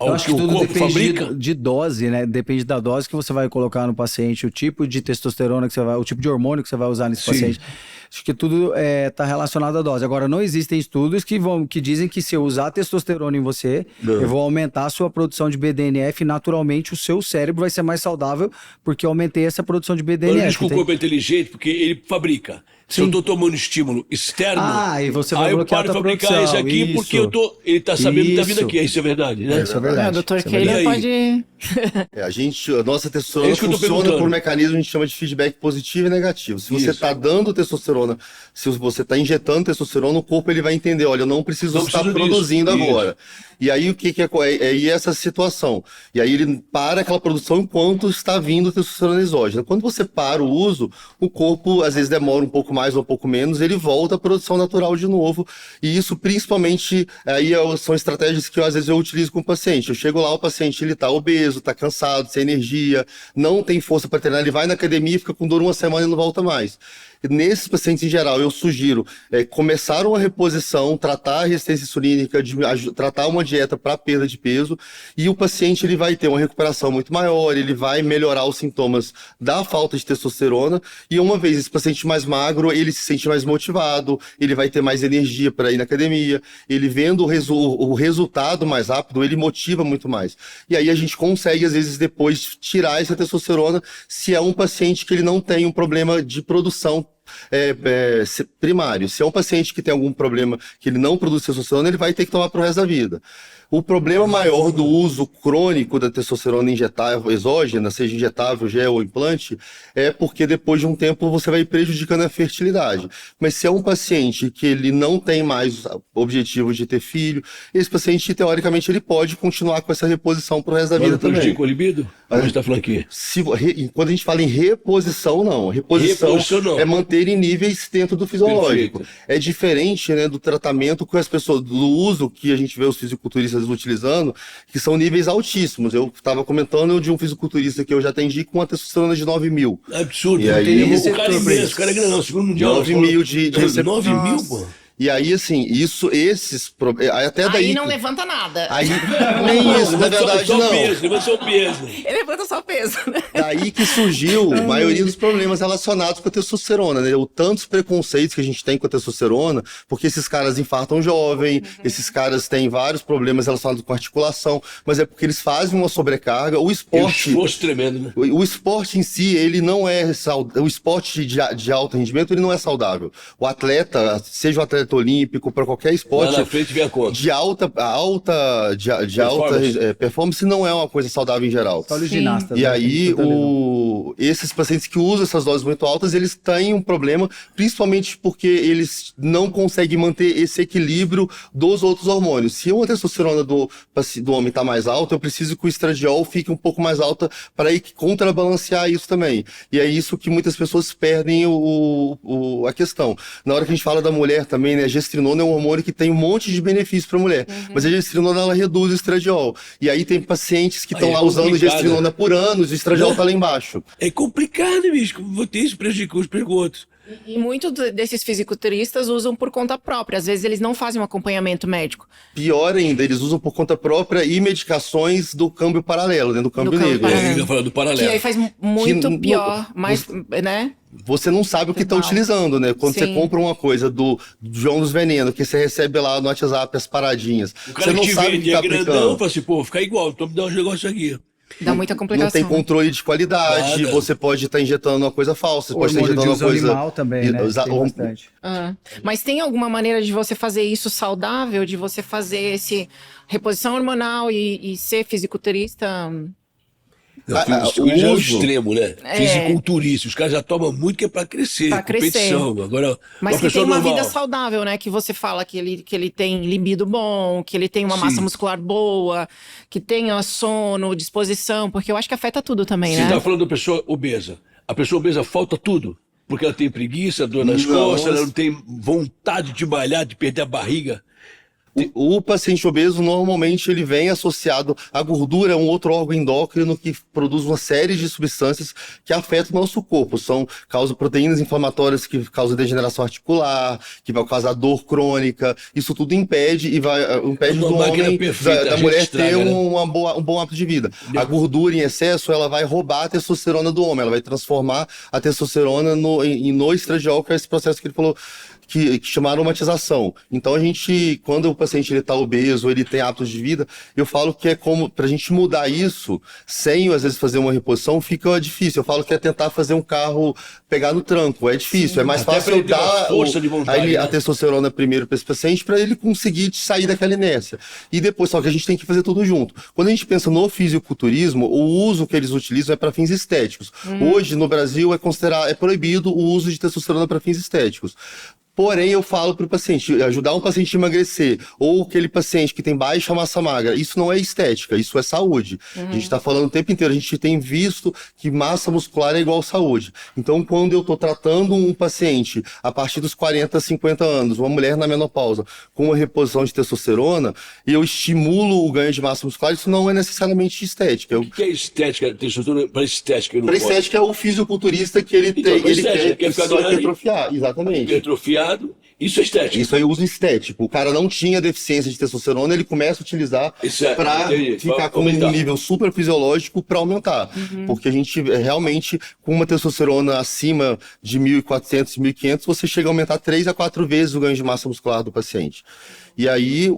Speaker 2: Eu acho que tudo depende de dose, né? Depende da dose que você vai colocar no paciente, o tipo de testosterona que você vai, o tipo de hormônio que você vai usar nesse paciente. Acho que tudo está relacionado à dose. Agora, não existem estudos que dizem que se eu usar testosterona em você, eu vou aumentar a sua produção de BDNF e naturalmente o seu cérebro vai ser mais saudável porque eu aumentei essa produção de BDNF.
Speaker 3: Mas diz que o corpo é inteligente porque ele fabrica. Se eu estou tomando estímulo externo,
Speaker 2: e você vai bloquear
Speaker 3: eu paro de fabricar isso aqui porque ele está sabendo que está vindo aqui. Isso é verdade, né?
Speaker 2: Isso é verdade.
Speaker 1: O doutor Keila pode...
Speaker 4: A nossa testosterona funciona por um mecanismo que a gente chama de feedback positivo e negativo. Se você está dando testosterona, se você está injetando testosterona, o corpo ele vai entender, olha, eu não preciso estar produzindo agora. E aí o que é essa situação? E aí ele para aquela produção enquanto está vindo testosterona exógena. Quando você para o uso, o corpo às vezes demora um pouco mais ou um pouco menos, ele volta à produção natural de novo. E isso principalmente são estratégias que às vezes eu utilizo com o paciente. Eu chego lá, o paciente ele está obeso, está cansado, sem energia, não tem força para treinar, ele vai na academia, fica com dor 1 semana e não volta mais. Nesses pacientes em geral, eu sugiro começar uma reposição, tratar a resistência insulínica, tratar uma dieta para perda de peso, e o paciente ele vai ter uma recuperação muito maior, ele vai melhorar os sintomas da falta de testosterona, e uma vez esse paciente mais magro, ele se sente mais motivado, ele vai ter mais energia para ir na academia, ele vendo o resultado mais rápido, ele motiva muito mais. E aí a gente consegue, às vezes, depois tirar essa testosterona, se é um paciente que ele não tem um problema de produção primário. Se é um paciente que tem algum problema que ele não produz testosterona, ele vai ter que tomar pro resto da vida. O problema maior do uso crônico da testosterona injetável, exógena, seja injetável, gel ou implante, é porque depois de um tempo você vai prejudicando a fertilidade. Mas se é um paciente que ele não tem mais objetivo de ter filho, esse paciente, teoricamente, ele pode continuar com essa reposição pro resto da vida também.
Speaker 3: Prejudica o libido? Como a gente tá falando aqui?
Speaker 4: Quando a gente fala em reposição, não. Reposição
Speaker 3: não.
Speaker 4: é manter em níveis dentro do fisiológico.
Speaker 3: Perfeito.
Speaker 4: É diferente, né, do tratamento que as pessoas, do uso que a gente vê os fisiculturistas utilizando, que são níveis altíssimos. Eu estava comentando de um fisiculturista que eu já atendi com uma testosterona de 9.000.
Speaker 3: Absurdo.
Speaker 4: E aí,
Speaker 3: o cara é imenso, o cara é grande, segundo mundial.
Speaker 4: 9.000 de
Speaker 3: 9.000, pô.
Speaker 4: E aí, assim, até daí...
Speaker 1: Aí não levanta nada.
Speaker 4: Aí, nem isso, na verdade, não.
Speaker 3: Levanta só o peso.
Speaker 1: Ele levanta só o peso, né?
Speaker 4: Daí que surgiu a maioria dos problemas relacionados com a testosterona, né? O tantos preconceitos que a gente tem com a testosterona, porque esses caras infartam jovem, esses caras têm vários problemas relacionados com articulação, mas é porque eles fazem uma sobrecarga. O esporte...
Speaker 3: É um esforço tremendo, né?
Speaker 4: O esporte em si, ele não é saudável. O esporte de alto rendimento, ele não é saudável. O atleta, seja o atleta olímpico, para qualquer esporte
Speaker 3: lá na frente vem a conta.
Speaker 4: de alta performance, não é uma coisa saudável em geral.
Speaker 2: Só os ginastas.
Speaker 4: E
Speaker 2: né?
Speaker 4: aí, esses pacientes que usam essas doses muito altas, eles têm um problema, principalmente porque eles não conseguem manter esse equilíbrio dos outros hormônios. Se a testosterona do homem está mais alta, eu preciso que o estradiol fique um pouco mais alta para ir contrabalancear isso também. E é isso que muitas pessoas perdem a questão. Na hora que a gente fala da mulher também, né, a gestrinona é um hormônio que tem um monte de benefícios para a mulher, mas a gestrinona, ela reduz o estradiol. E aí tem pacientes que estão lá usando gestrinona por anos e o estradiol está lá embaixo.
Speaker 3: É complicado, bicho. Vou ter isso, prejudica os outros.
Speaker 1: E muitos desses fisiculturistas usam por conta própria. Às vezes eles não fazem um acompanhamento médico.
Speaker 4: Pior ainda, eles usam por conta própria e medicações do câmbio paralelo, né, do câmbio negro.
Speaker 3: Eu falo do paralelo.
Speaker 1: Que aí faz muito pior, mas, né?
Speaker 4: Você não sabe o que está utilizando, né? Quando você compra uma coisa do João dos Venenos, que você recebe lá no WhatsApp as paradinhas,
Speaker 3: o cara
Speaker 4: você não
Speaker 3: que
Speaker 4: sabe o que está aplicando.
Speaker 3: Fala assim, pô, fica igual, então me dá uns negócios aqui.
Speaker 1: Dá muita complicação.
Speaker 4: Não tem controle de qualidade,
Speaker 3: Nada.
Speaker 4: você pode estar injetando uma coisa falsa, você pode estar
Speaker 2: Hormônio
Speaker 4: injetando
Speaker 2: de
Speaker 4: uma
Speaker 2: uso
Speaker 4: coisa...
Speaker 2: animal também, né? Tem bastante.
Speaker 1: Mas tem alguma maneira de você fazer isso saudável, de você fazer esse reposição hormonal e ser fisiculturista?
Speaker 3: Isso já é o extremo, né? Fisiculturista. Os caras já tomam muito que é pra crescer.
Speaker 1: Pra
Speaker 3: competição. Agora,
Speaker 1: mas
Speaker 3: uma
Speaker 1: que tem
Speaker 3: pessoa
Speaker 1: uma
Speaker 3: normal.
Speaker 1: vida saudável, né? Que você fala que ele tem libido bom, que ele tem uma massa muscular boa, que tenha sono, disposição, porque eu acho que afeta tudo também, né?
Speaker 3: Você tá falando da pessoa obesa. A pessoa obesa falta tudo. Porque ela tem preguiça, dor nas costas, ela não tem vontade de malhar, de perder a barriga.
Speaker 4: O paciente obeso, normalmente, ele vem associado à gordura, é um outro órgão endócrino que produz uma série de substâncias que afetam o nosso corpo. Causam proteínas inflamatórias que causam degeneração articular, que vai causar dor crônica. Isso tudo impede do homem, da mulher ter um bom hábito de vida. A gordura em excesso, ela vai roubar a testosterona do homem, ela vai transformar a testosterona no estradiol, que é esse processo que ele falou, que chamaram aromatização. Então quando o paciente está obeso, ele tem hábitos de vida, eu falo que é como, pra gente mudar isso, sem às vezes fazer uma reposição, fica difícil. Eu falo que é tentar fazer um carro pegar no tranco, é difícil. É mais fácil eu dar a testosterona primeiro para esse paciente, para ele conseguir sair daquela inércia. E depois, só que a gente tem que fazer tudo junto. Quando a gente pensa no fisiculturismo, o uso que eles utilizam é para fins estéticos. Hoje, no Brasil, é proibido o uso de testosterona para fins estéticos. Porém, eu falo para o paciente, ajudar um paciente a emagrecer, ou aquele paciente que tem baixa massa magra, isso não é estética, isso é saúde. A gente está falando o tempo inteiro, a gente tem visto que massa muscular é igual saúde. Então, quando eu estou tratando um paciente a partir dos 40, 50 anos, uma mulher na menopausa, com uma reposição de testosterona, e eu estimulo o ganho de massa muscular, isso não é necessariamente estética.
Speaker 3: O que é estética? Testosterona para estética?
Speaker 4: Para estética é o fisiculturista que ele quer só hipertrofiar, exatamente.
Speaker 3: Hipertrofiar. Isso é estético.
Speaker 4: Isso aí é uso estético. O cara não tinha deficiência de testosterona, ele começa a utilizar para ficar com um nível super fisiológico para aumentar. Porque a gente realmente, com uma testosterona acima de 1.400, 1.500, você chega a aumentar 3 a 4 vezes o ganho de massa muscular do paciente. E aí,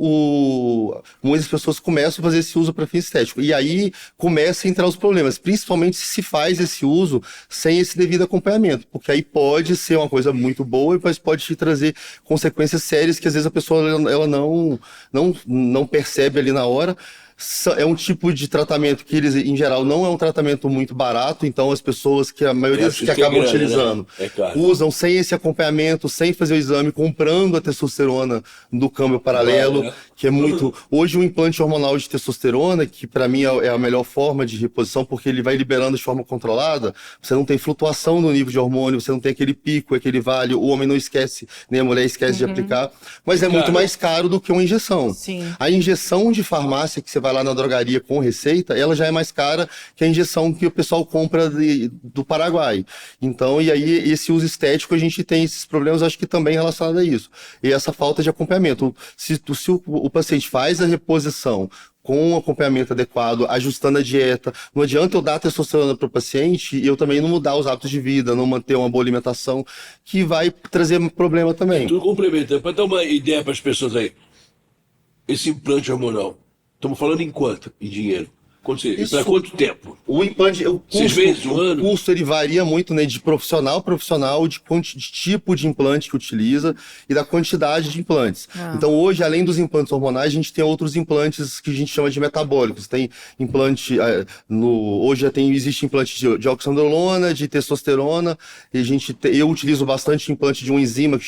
Speaker 4: muitas pessoas começam a fazer esse uso para fim estético. E aí, começam a entrar os problemas, principalmente se faz esse uso sem esse devido acompanhamento. Porque aí pode ser uma coisa muito boa, mas pode te trazer consequências sérias que às vezes a pessoa ela não percebe ali na hora. É um tipo de tratamento que eles, em geral, não é um tratamento muito barato, então as pessoas que a maioria que acabam utilizando usam sem esse acompanhamento, sem fazer o exame, comprando a testosterona do câmbio paralelo, que é muito... Hoje o implante hormonal de testosterona, que para mim é a melhor forma de reposição, porque ele vai liberando de forma controlada, você não tem flutuação no nível de hormônio, você não tem aquele pico, aquele vale, o homem não esquece, nem a mulher esquece de aplicar, mas é muito mais caro do que uma injeção.
Speaker 1: Sim.
Speaker 4: A injeção de farmácia que você vai lá na drogaria com receita, ela já é mais cara que a injeção que o pessoal compra do Paraguai. Então, e aí esse uso estético, a gente tem esses problemas, acho que também relacionado a isso. E essa falta de acompanhamento. Se o paciente faz a reposição com um acompanhamento adequado, ajustando a dieta, não adianta eu dar testosterona para o paciente e eu também não mudar os hábitos de vida, não manter uma boa alimentação, que vai trazer problema também.
Speaker 3: Tudo complementa. Para dar uma ideia para as pessoas aí, esse implante hormonal, estamos falando em quanto? Em dinheiro? E para quanto tempo?
Speaker 4: O implante, o
Speaker 3: 6 meses, um ano?
Speaker 4: O custo ele varia muito, né, de profissional a profissional, de tipo de implante que utiliza e da quantidade de implantes. Então hoje, além dos implantes hormonais, a gente tem outros implantes que a gente chama de metabólicos. Tem implante, hoje já existe implante de oxandrolona, de testosterona, e eu utilizo bastante implante de uma enzima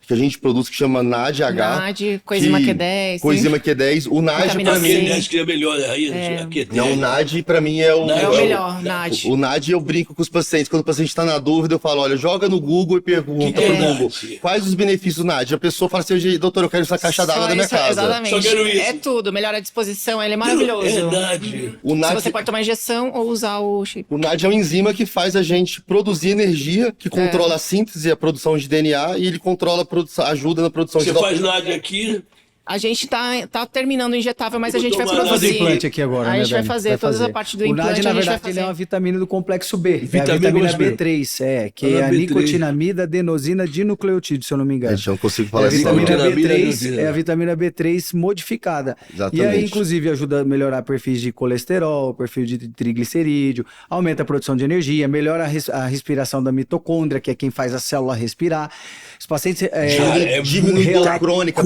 Speaker 4: que a gente produz, que chama NADH.
Speaker 1: NAD, coenzima Q10.
Speaker 4: Coenzima Q10. O NAD
Speaker 1: para mim...
Speaker 3: Q10 que é melhor aí.
Speaker 4: Não, o NAD para mim é o
Speaker 1: melhor, NAD.
Speaker 4: O NAD eu brinco com os pacientes. Quando o paciente está na dúvida, eu falo, olha, joga no Google e pergunta pro Google quais os benefícios do NAD. A pessoa fala assim, doutor, eu quero essa caixa d'água da minha casa.
Speaker 1: Exatamente.
Speaker 3: Só quero isso.
Speaker 1: É tudo. Melhora a disposição, ele é maravilhoso.
Speaker 3: É NAD.
Speaker 1: Se você pode tomar injeção ou usar o chip.
Speaker 4: O NAD é uma enzima que faz a gente produzir energia, que controla a síntese e a produção de DNA, e ele controla a produção, ajuda na produção de...
Speaker 3: Você faz NAD aqui...
Speaker 1: A gente tá terminando o injetável, mas a gente vai
Speaker 2: fazer
Speaker 1: produzir.
Speaker 2: Implante aqui agora,
Speaker 1: a gente vai fazer toda a parte do implante.
Speaker 2: O NAD, na verdade, ele é uma vitamina do complexo B. É a vitamina B3, que é a nicotinamida, adenosina, dinucleotídeo, se eu não me engano.
Speaker 4: Eu não consigo falar
Speaker 2: isso. É a vitamina B3 modificada.
Speaker 4: Exatamente.
Speaker 2: E aí, inclusive, ajuda a melhorar perfis de colesterol, perfil de triglicerídeo, aumenta a produção de energia, melhora a respiração da mitocôndria, que é quem faz a célula respirar. Os pacientes...
Speaker 4: diminui dor crônica,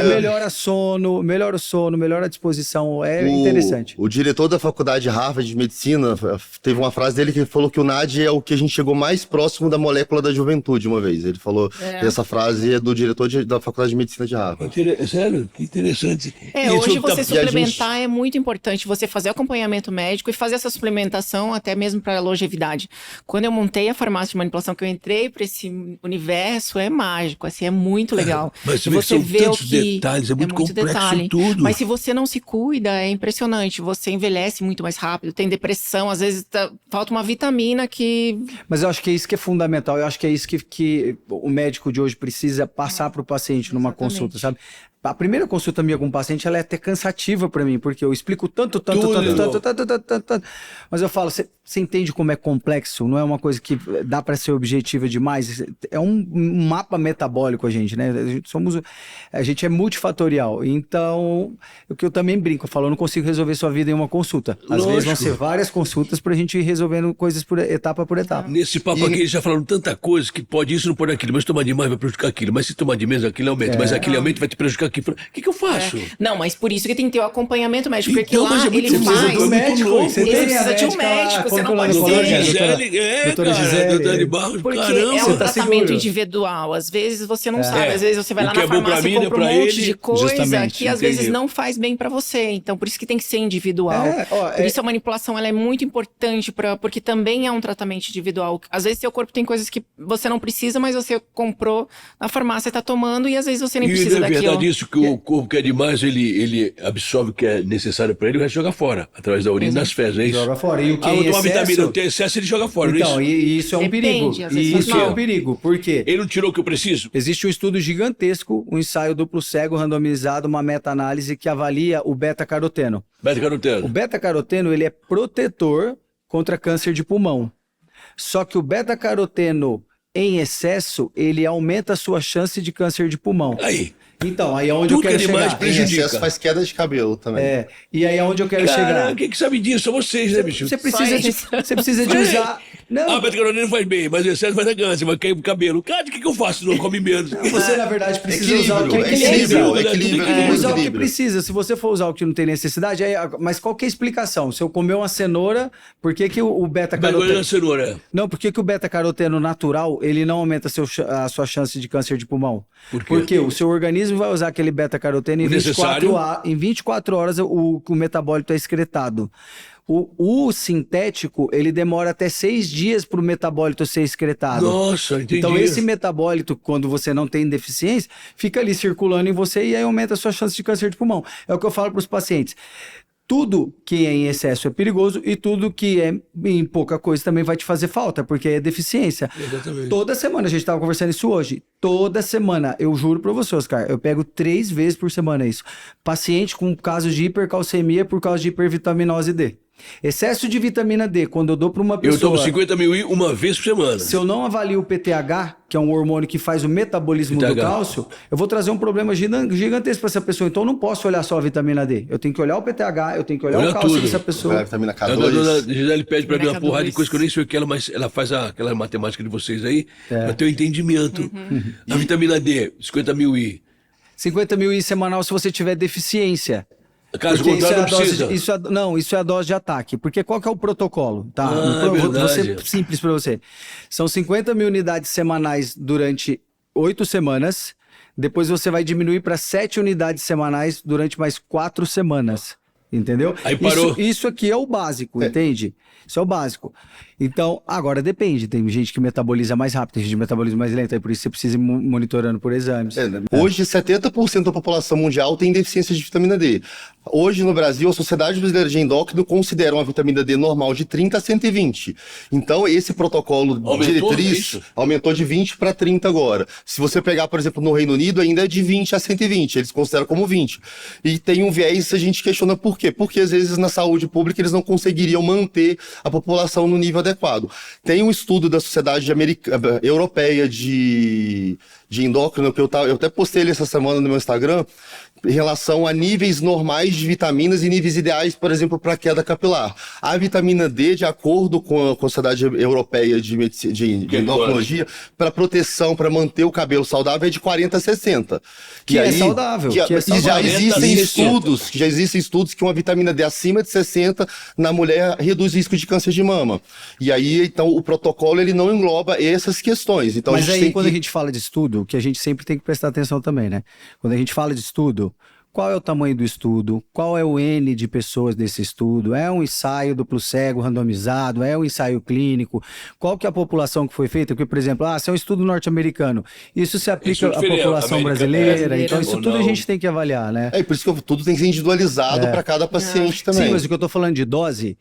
Speaker 2: melhora o sono, melhora a disposição, interessante.
Speaker 4: O diretor da faculdade de Harvard de Medicina, teve uma frase dele que falou que o NAD é o que a gente chegou mais próximo da molécula da juventude uma vez. Ele falou, essa frase é do diretor da faculdade de Medicina de Harvard.
Speaker 3: Sério? Que interessante.
Speaker 1: Hoje você suplementar é muito importante, você fazer acompanhamento médico e fazer essa suplementação até mesmo para longevidade. Quando eu montei a farmácia de manipulação, que eu entrei para esse universo, é mágico, assim, é muito legal.
Speaker 3: Mas você vê tantos detalhes, é muito complexo tudo.
Speaker 1: Mas se você não se cuida, é impressionante. Você envelhece muito mais rápido, tem depressão, às vezes falta uma vitamina que...
Speaker 2: Mas eu acho que é isso que é fundamental, eu acho que é isso que o médico de hoje precisa passar para o paciente numa consulta, sabe? A primeira consulta minha com o paciente, ela é até cansativa para mim, porque eu explico tanto, mas eu falo, você entende como é complexo, não é uma coisa que dá para ser objetiva demais, é um mapa metabólico a gente, né? A gente é multifatorial, então, o que eu também brinco, eu falo, eu não consigo resolver sua vida em uma consulta. Às vezes vão ser várias consultas pra gente ir resolvendo coisas etapa por etapa.
Speaker 3: Nesse papo aqui, eles já falaram tanta coisa que pode isso, não pode aquilo, mas tomar demais vai prejudicar aquilo, mas se tomar de menos, aquilo aumenta, mas aquele aumento vai te prejudicar aqui. O que eu faço?
Speaker 1: Não, mas por isso que tem que ter o acompanhamento médico, porque
Speaker 3: Então,
Speaker 1: lá
Speaker 3: mas é muito
Speaker 1: ele
Speaker 3: precisa
Speaker 1: faz...
Speaker 3: do médico,
Speaker 1: Você precisa de um médico, você não pode
Speaker 3: Doutora
Speaker 1: ser...
Speaker 3: Gisele,
Speaker 2: doutora Gisele.
Speaker 3: doutora de Barros,
Speaker 1: Porque
Speaker 3: caramba.
Speaker 1: é um tratamento individual, às vezes você não sabe, às vezes você vai lá na farmácia e compra um monte de coisa que às vezes não faz bem pra você, então por isso que tem que ser individual. Por isso a manipulação ela é muito importante, porque também é um tratamento individual. Às vezes seu corpo tem coisas que você não precisa, mas você comprou na farmácia e tá tomando, e às vezes você nem precisa daquilo.
Speaker 3: E é verdade isso que o corpo quer demais, ele absorve o que é necessário pra ele e vai jogar fora, através da urina e das fezes, é isso?
Speaker 2: Joga fora. E o que
Speaker 3: uma vitamina tem excesso, ele joga fora,
Speaker 2: então,
Speaker 3: não é isso?
Speaker 2: E isso é um perigo. E isso é um perigo, por quê?
Speaker 3: Ele não tirou o que eu preciso?
Speaker 2: Existe um estudo gigantesco, um ensaio duplo cego, randomizado, uma meta-análise que avalia o beta-caroteno.
Speaker 3: Beta-caroteno.
Speaker 2: O beta-caroteno, ele é protetor contra câncer de pulmão. Só que o beta-caroteno em excesso, ele aumenta a sua chance de câncer de pulmão.
Speaker 3: Aí.
Speaker 2: Então, aí é onde
Speaker 3: Tudo
Speaker 2: eu quero
Speaker 3: que é demais
Speaker 2: chegar.
Speaker 4: Em
Speaker 3: prejudica.
Speaker 4: excesso faz queda de cabelo também.
Speaker 2: E aí é onde eu quero chegar.
Speaker 3: Cara, quem que sabe disso? São vocês, né, bicho?
Speaker 2: Você precisa,
Speaker 1: Isso.
Speaker 2: você precisa de usar... Não,
Speaker 3: Ah, beta-caroteno não faz bem, mas o excesso vai dar câncer, vai cair o cabelo. Cara, o que eu faço se não come menos?
Speaker 2: você na verdade precisa usar o que
Speaker 4: Equilíbrio,
Speaker 2: precisa.
Speaker 4: equilíbrio.
Speaker 2: Usar o que precisa. Se você for usar o que não tem necessidade, mas qual que é a explicação? Se eu comer uma cenoura, por que que o
Speaker 3: Mas
Speaker 2: beta-caroteno...
Speaker 3: a cenoura.
Speaker 2: Não, por que que o beta-caroteno natural, ele não aumenta a sua chance de câncer de pulmão?
Speaker 3: Por quê?
Speaker 2: Porque o seu organismo vai usar aquele beta-caroteno em
Speaker 3: O necessário.
Speaker 2: em 24 horas o metabólito é excretado. O sintético, ele demora até 6 dias para o metabólito ser excretado.
Speaker 3: Nossa, entendi.
Speaker 2: Então, esse metabólito, quando você não tem deficiência, fica ali circulando em você e aí aumenta a sua chance de câncer de pulmão. É o que eu falo para os pacientes. Tudo que é em excesso é perigoso e tudo que é em pouca coisa também vai te fazer falta, porque é deficiência.
Speaker 3: Exatamente.
Speaker 2: Toda semana, a gente estava conversando isso hoje, toda semana, eu juro para você, Oscar, eu pego 3 vezes por semana isso. Paciente com casos de hipercalcemia por causa de hipervitaminose D. Excesso de vitamina D, quando eu dou para uma
Speaker 3: Eu
Speaker 2: pessoa...
Speaker 3: tomo 50 mil I uma vez por semana.
Speaker 2: Se eu não avalio o PTH, que é um hormônio que faz o metabolismo
Speaker 3: PTH.
Speaker 2: do cálcio, eu vou trazer um problema gigantesco para essa pessoa. Então eu não posso olhar só a vitamina D. Eu tenho que olhar o PTH, eu tenho que olhar
Speaker 3: Olha
Speaker 2: o cálcio
Speaker 3: tudo.
Speaker 2: dessa
Speaker 4: A
Speaker 2: pessoa.
Speaker 4: vitamina
Speaker 3: A dona
Speaker 4: K2.
Speaker 3: Gisele pede pra mim uma
Speaker 1: Vitamina
Speaker 3: porrada de
Speaker 1: K2.
Speaker 3: coisa que eu nem sei o que ela, mas ela faz aquela matemática de vocês aí, pra ter o entendimento. A vitamina D, 50 mil I.
Speaker 2: 50 mil I semanal se você tiver deficiência.
Speaker 3: Caso
Speaker 2: Porque
Speaker 3: contrário, não precisa.
Speaker 2: isso é a dose de ataque. Porque qual que é o protocolo? Tá?
Speaker 3: Ah,
Speaker 2: Vou ser
Speaker 3: verdade.
Speaker 2: simples para você. São 50 mil unidades semanais durante 8 semanas. Depois você vai diminuir para 7 unidades semanais durante mais 4 semanas. Entendeu?
Speaker 3: Aí parou.
Speaker 2: Isso aqui é o básico, entende? Isso é o básico. Então, agora depende. Tem gente que metaboliza mais rápido, tem gente que metaboliza mais lento. Aí por isso você precisa ir monitorando por exames.
Speaker 4: Hoje, 70% da população mundial tem deficiência de vitamina D. Hoje, no Brasil, a Sociedade Brasileira de Endócrino considera uma vitamina D normal de 30 a 120. Então, esse protocolo
Speaker 3: Aumentou, é
Speaker 4: diretriz
Speaker 3: isso?
Speaker 4: aumentou de 20 para 30 agora. Se você pegar, por exemplo, no Reino Unido, ainda é de 20 a 120. Eles consideram como 20. E tem um viés, a gente questiona por quê? Porque, às vezes, na saúde pública, eles não conseguiriam manter a população no nível adequado. Tem um estudo da Sociedade Europeia de Endócrino, que eu até postei ele essa semana no meu Instagram, em relação a níveis normais de vitaminas e níveis ideais, por exemplo, para queda capilar. A vitamina D, de acordo com a Sociedade Europeia de Endocrinologia, para proteção, para manter o cabelo saudável, é de 40 a 60.
Speaker 2: Que é saudável, que é
Speaker 4: E já
Speaker 2: saudável.
Speaker 4: existem
Speaker 3: 60.
Speaker 4: estudos que uma vitamina D acima de 60 na mulher reduz o risco de câncer de mama. E aí, então, o protocolo ele não engloba essas questões. Então,
Speaker 2: Mas
Speaker 4: a gente
Speaker 2: aí,
Speaker 4: tem
Speaker 2: quando
Speaker 4: que...
Speaker 2: a gente fala de estudo, que a gente sempre tem que prestar atenção também, né? Quando a gente fala de estudo, qual é o tamanho do estudo? Qual é o N de pessoas desse estudo? É um ensaio duplo cego randomizado? É um ensaio clínico? Qual que é a população que foi feita? Porque, por exemplo, se é um estudo norte-americano, isso se aplica
Speaker 3: Isso é
Speaker 2: à
Speaker 3: diferente,
Speaker 2: população
Speaker 3: americana,
Speaker 2: brasileira? Então, isso
Speaker 3: ou
Speaker 2: tudo a
Speaker 3: não.
Speaker 2: gente tem que avaliar, né?
Speaker 4: Por isso que tudo tem que ser individualizado para cada paciente também.
Speaker 2: Sim, mas o que eu tô falando de dose,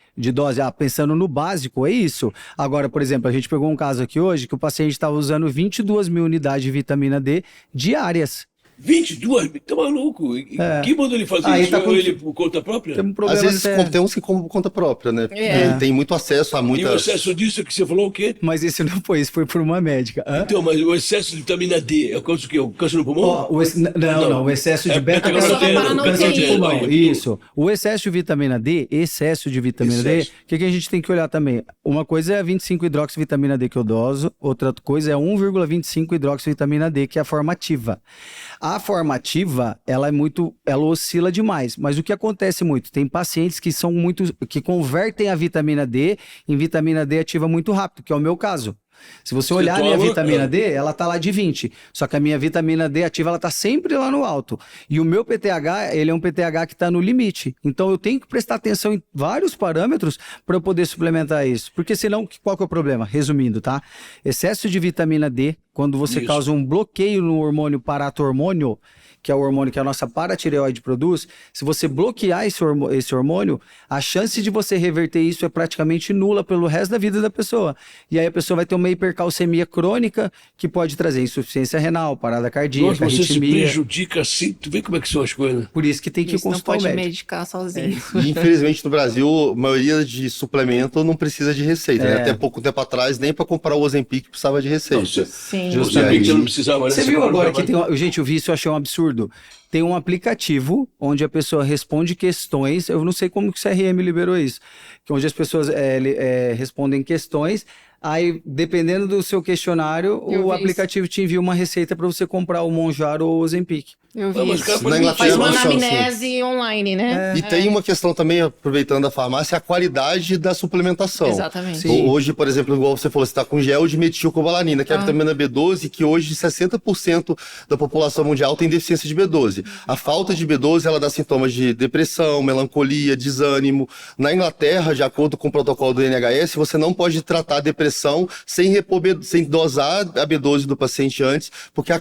Speaker 2: pensando no básico, é isso. Agora, por exemplo, a gente pegou um caso aqui hoje que o paciente estava usando 22 mil unidades de vitamina D diárias.
Speaker 3: 22? Tá maluco? Quem mandou ele fazer
Speaker 2: Aí
Speaker 3: isso?
Speaker 2: tá com-
Speaker 3: Ele por conta própria?
Speaker 2: Tem um problema
Speaker 4: Às vezes
Speaker 2: sério.
Speaker 4: tem uns que compram por conta própria, né?
Speaker 1: É.
Speaker 4: Tem muito acesso a
Speaker 3: E o
Speaker 4: muita...
Speaker 3: excesso disso que você falou o quê?
Speaker 2: Mas isso não foi, isso foi por uma médica. Hã?
Speaker 3: Então, mas o excesso de vitamina D é o câncer, o quê? O câncer no pulmão?
Speaker 2: Ó, não, o excesso de
Speaker 3: É
Speaker 2: beta-caroteno,
Speaker 1: beta-caroteno,
Speaker 2: câncer de
Speaker 1: UTI.
Speaker 2: pulmão, isso. O excesso de vitamina D, excesso de vitamina D,
Speaker 3: Excesso.
Speaker 2: o que a gente tem que olhar também? Uma coisa é a 25-hidroxivitamina D que eu doso, outra coisa é 1,25-hidroxivitamina D, que é a formativa. A formativa, ela oscila demais, mas o que acontece muito? Tem pacientes que convertem a vitamina D em vitamina D ativa muito rápido, que é o meu caso. Se você olhar a minha
Speaker 3: toma,
Speaker 2: vitamina D, ela tá lá de 20. Só que a minha vitamina D ativa, ela tá sempre lá no alto. E o meu PTH, ele é um PTH que tá no limite. Então eu tenho que prestar atenção em vários parâmetros para eu poder suplementar isso. Porque senão, qual que é o problema? Resumindo, tá? Excesso de vitamina D, quando você
Speaker 3: Isso.
Speaker 2: causa um bloqueio no hormônio paratormônio, que é o hormônio que a nossa paratireoide produz, se você bloquear esse hormônio, a chance de você reverter isso é praticamente nula pelo resto da vida da pessoa. E aí a pessoa vai ter uma uma hipercalcemia crônica que pode trazer insuficiência renal, parada cardíaca,
Speaker 3: Nossa, você se
Speaker 2: arritmia.
Speaker 3: prejudica assim, tu vê como é que são as coisas.
Speaker 2: Por isso que tem que
Speaker 1: Isso não
Speaker 2: consultar o
Speaker 1: pode
Speaker 2: médico.
Speaker 1: medicar sozinho.
Speaker 4: E, infelizmente, no Brasil, a maioria de suplemento não precisa de receita. Né? Até pouco tempo atrás, nem para comprar o Ozempic precisava de receita.
Speaker 1: Sim.
Speaker 3: Justamente, eu não precisava. Né?
Speaker 2: Você viu agora que tem... Gente, eu vi isso, eu achei um absurdo. Tem um aplicativo onde a pessoa responde questões, eu não sei como que o CRM liberou isso, que onde as pessoas respondem questões, aí, dependendo do seu questionário, o aplicativo te envia uma receita para você comprar o Monjaro ou o Ozempic.
Speaker 1: Eu vi
Speaker 3: Mas, cara,
Speaker 1: isso.
Speaker 4: Na Inglaterra,
Speaker 1: Faz uma
Speaker 4: não são assim.
Speaker 1: anamnese online, né?
Speaker 4: E tem uma questão também, aproveitando a farmácia, a qualidade da suplementação.
Speaker 1: Exatamente.
Speaker 2: Sim.
Speaker 4: Hoje, por exemplo, igual você falou, você está com gel de metilcobalamina, que é a vitamina B12, que hoje 60% da população mundial tem deficiência de B12. A falta de B12, ela dá sintomas de depressão, melancolia, desânimo. Na Inglaterra, de acordo com o protocolo do NHS, você não pode tratar a depressão sem dosar a B12 do paciente antes, porque a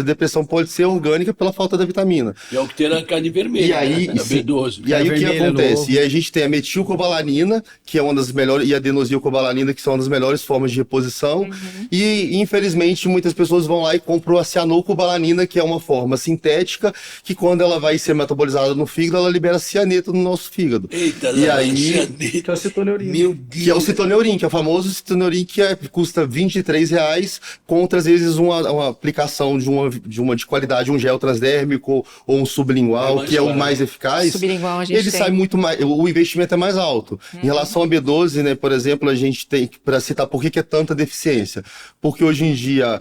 Speaker 4: depressão pode ser orgânica pela falta da vitamina.
Speaker 3: É o que tem na carne vermelha,
Speaker 4: E aí,
Speaker 3: né? A B12.
Speaker 4: E aí o que
Speaker 2: vermelha,
Speaker 4: acontece?
Speaker 2: novo.
Speaker 4: E aí a gente tem a metilcobalamina, que é uma das melhores, e a adenosylcobalamina, que são uma das melhores formas de reposição. E, infelizmente, muitas pessoas vão lá e compram a cianocobalamina, que é uma forma sintética, que quando ela vai ser metabolizada no fígado, ela libera cianeto no nosso fígado.
Speaker 3: Eita,
Speaker 4: E aí,
Speaker 2: Que é o citoneurin.
Speaker 3: meu Deus.
Speaker 4: que é o citoneurin, que é o famoso citoneurin, que custa R$23, contra, às vezes, uma aplicação de uma de qualidade, um gel transdérmico ou um sublingual,
Speaker 3: mais
Speaker 4: que é o
Speaker 3: barato.
Speaker 4: mais eficaz.
Speaker 1: Sublingual a gente
Speaker 4: ele
Speaker 1: tem.
Speaker 4: sai muito mais, o investimento é mais alto. Em relação a B12, né, por exemplo, a gente tem, para citar por que é tanta deficiência, porque hoje em dia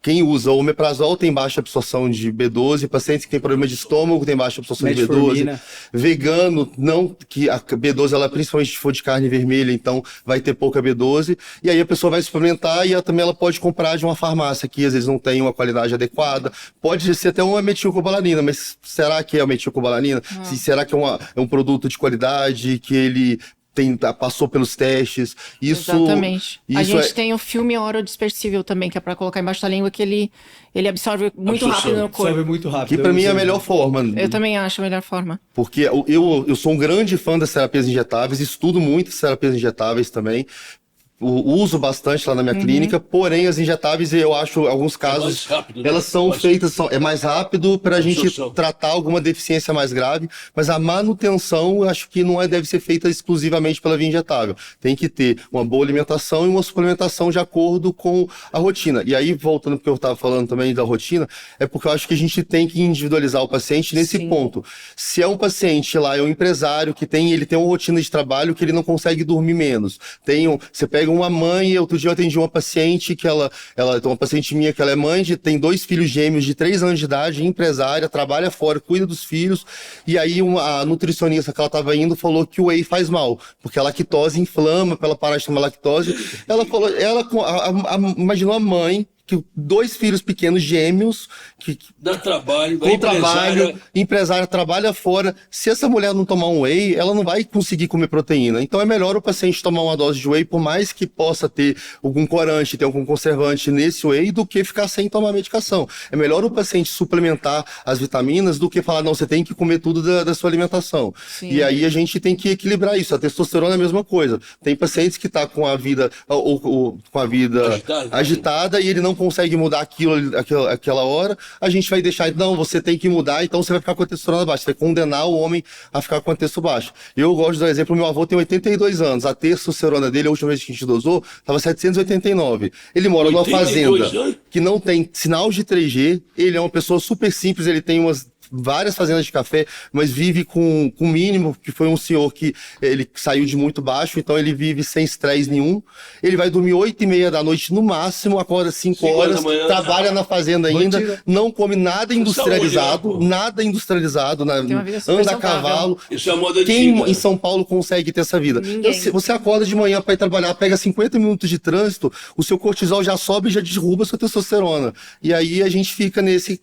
Speaker 4: quem usa o omeprazol tem baixa absorção de B12, pacientes que têm problema de estômago tem baixa absorção de B12.
Speaker 2: Metformina.
Speaker 4: Vegano, não, que a B12, ela principalmente se for de carne vermelha, então vai ter pouca B12. E aí a pessoa vai suplementar e ela pode comprar de uma farmácia que às vezes não tem uma qualidade adequada. Pode ser até uma metilcobalamina, mas será que é a metilcobalamina? Será que é um produto de qualidade, que ele passou pelos testes?
Speaker 1: Exatamente. A
Speaker 4: Isso
Speaker 1: gente tem o filme orodispersível também, que é para colocar embaixo da língua, que ele absorve muito rápido no corpo.
Speaker 2: Sobe muito rápido.
Speaker 4: que para mim é a melhor forma.
Speaker 1: Eu também acho a melhor forma.
Speaker 4: Porque eu sou um grande fã das terapias injetáveis, estudo muito as terapias injetáveis também. Uso bastante lá na minha clínica, porém as injetáveis, eu acho, em alguns casos,
Speaker 3: mais rápido, né?
Speaker 4: elas são feitas, é mais rápido para a gente
Speaker 3: Absorção.
Speaker 4: tratar alguma deficiência mais grave, mas a manutenção, eu acho que não deve ser feita exclusivamente pela via injetável. Tem que ter uma boa alimentação e uma suplementação de acordo com a rotina. E aí, voltando porque eu estava falando também da rotina, é porque eu acho que a gente tem que individualizar o paciente nesse
Speaker 1: Sim.
Speaker 4: ponto. Se é um paciente lá, é um empresário que ele tem uma rotina de trabalho que ele não consegue dormir menos. Você pega uma mãe, outro dia eu atendi uma paciente uma paciente minha que ela é mãe, tem 2 filhos gêmeos de 3 anos de idade, empresária, trabalha fora, cuida dos filhos, e aí a nutricionista que ela estava indo falou que o whey faz mal, porque a lactose inflama, pra ela parar de tomar lactose. Ela falou, imaginou a mãe, que 2 filhos pequenos gêmeos, que
Speaker 3: Dá trabalho,
Speaker 4: com trabalho, empresária trabalha fora. Se essa mulher não tomar um whey, ela não vai conseguir comer proteína. Então é melhor o paciente tomar uma dose de whey, por mais que possa ter algum corante, ter algum conservante nesse whey, do que ficar sem tomar medicação. É melhor o paciente suplementar as vitaminas do que falar, não, você tem que comer tudo da sua alimentação.
Speaker 1: Sim.
Speaker 4: E aí a gente tem que equilibrar isso. A testosterona é a mesma coisa. Tem pacientes que tá com a vida com a vida agitada e ele não consegue mudar aquela hora, a gente vai deixar, não, você tem que mudar, então você vai ficar com a testosterona baixa, você vai condenar o homem a ficar com a testo baixa. Eu gosto de dar exemplo, meu avô tem 82 anos, a testosterona dele, a última vez que a gente dosou, estava 789. Ele mora numa
Speaker 3: 82
Speaker 4: fazenda
Speaker 3: anos?
Speaker 4: que não tem sinal de 3G, ele é uma pessoa super simples, ele tem várias fazendas de café, mas vive com o mínimo, que foi um senhor que ele saiu de muito baixo, então ele vive sem estresse nenhum. Ele vai dormir 8h30 da noite no máximo, acorda 5 horas, trabalha na fazenda ainda, não come nada industrializado,
Speaker 1: Tem uma vida super
Speaker 4: anda a
Speaker 1: saudável.
Speaker 4: cavalo.
Speaker 3: Isso é a moda
Speaker 4: Quem
Speaker 3: antiga.
Speaker 4: em São Paulo consegue ter essa vida?
Speaker 1: Ninguém.
Speaker 4: Você acorda de manhã para ir trabalhar, pega 50 minutos de trânsito, o seu cortisol já sobe e já derruba a sua testosterona. E aí a gente fica nesse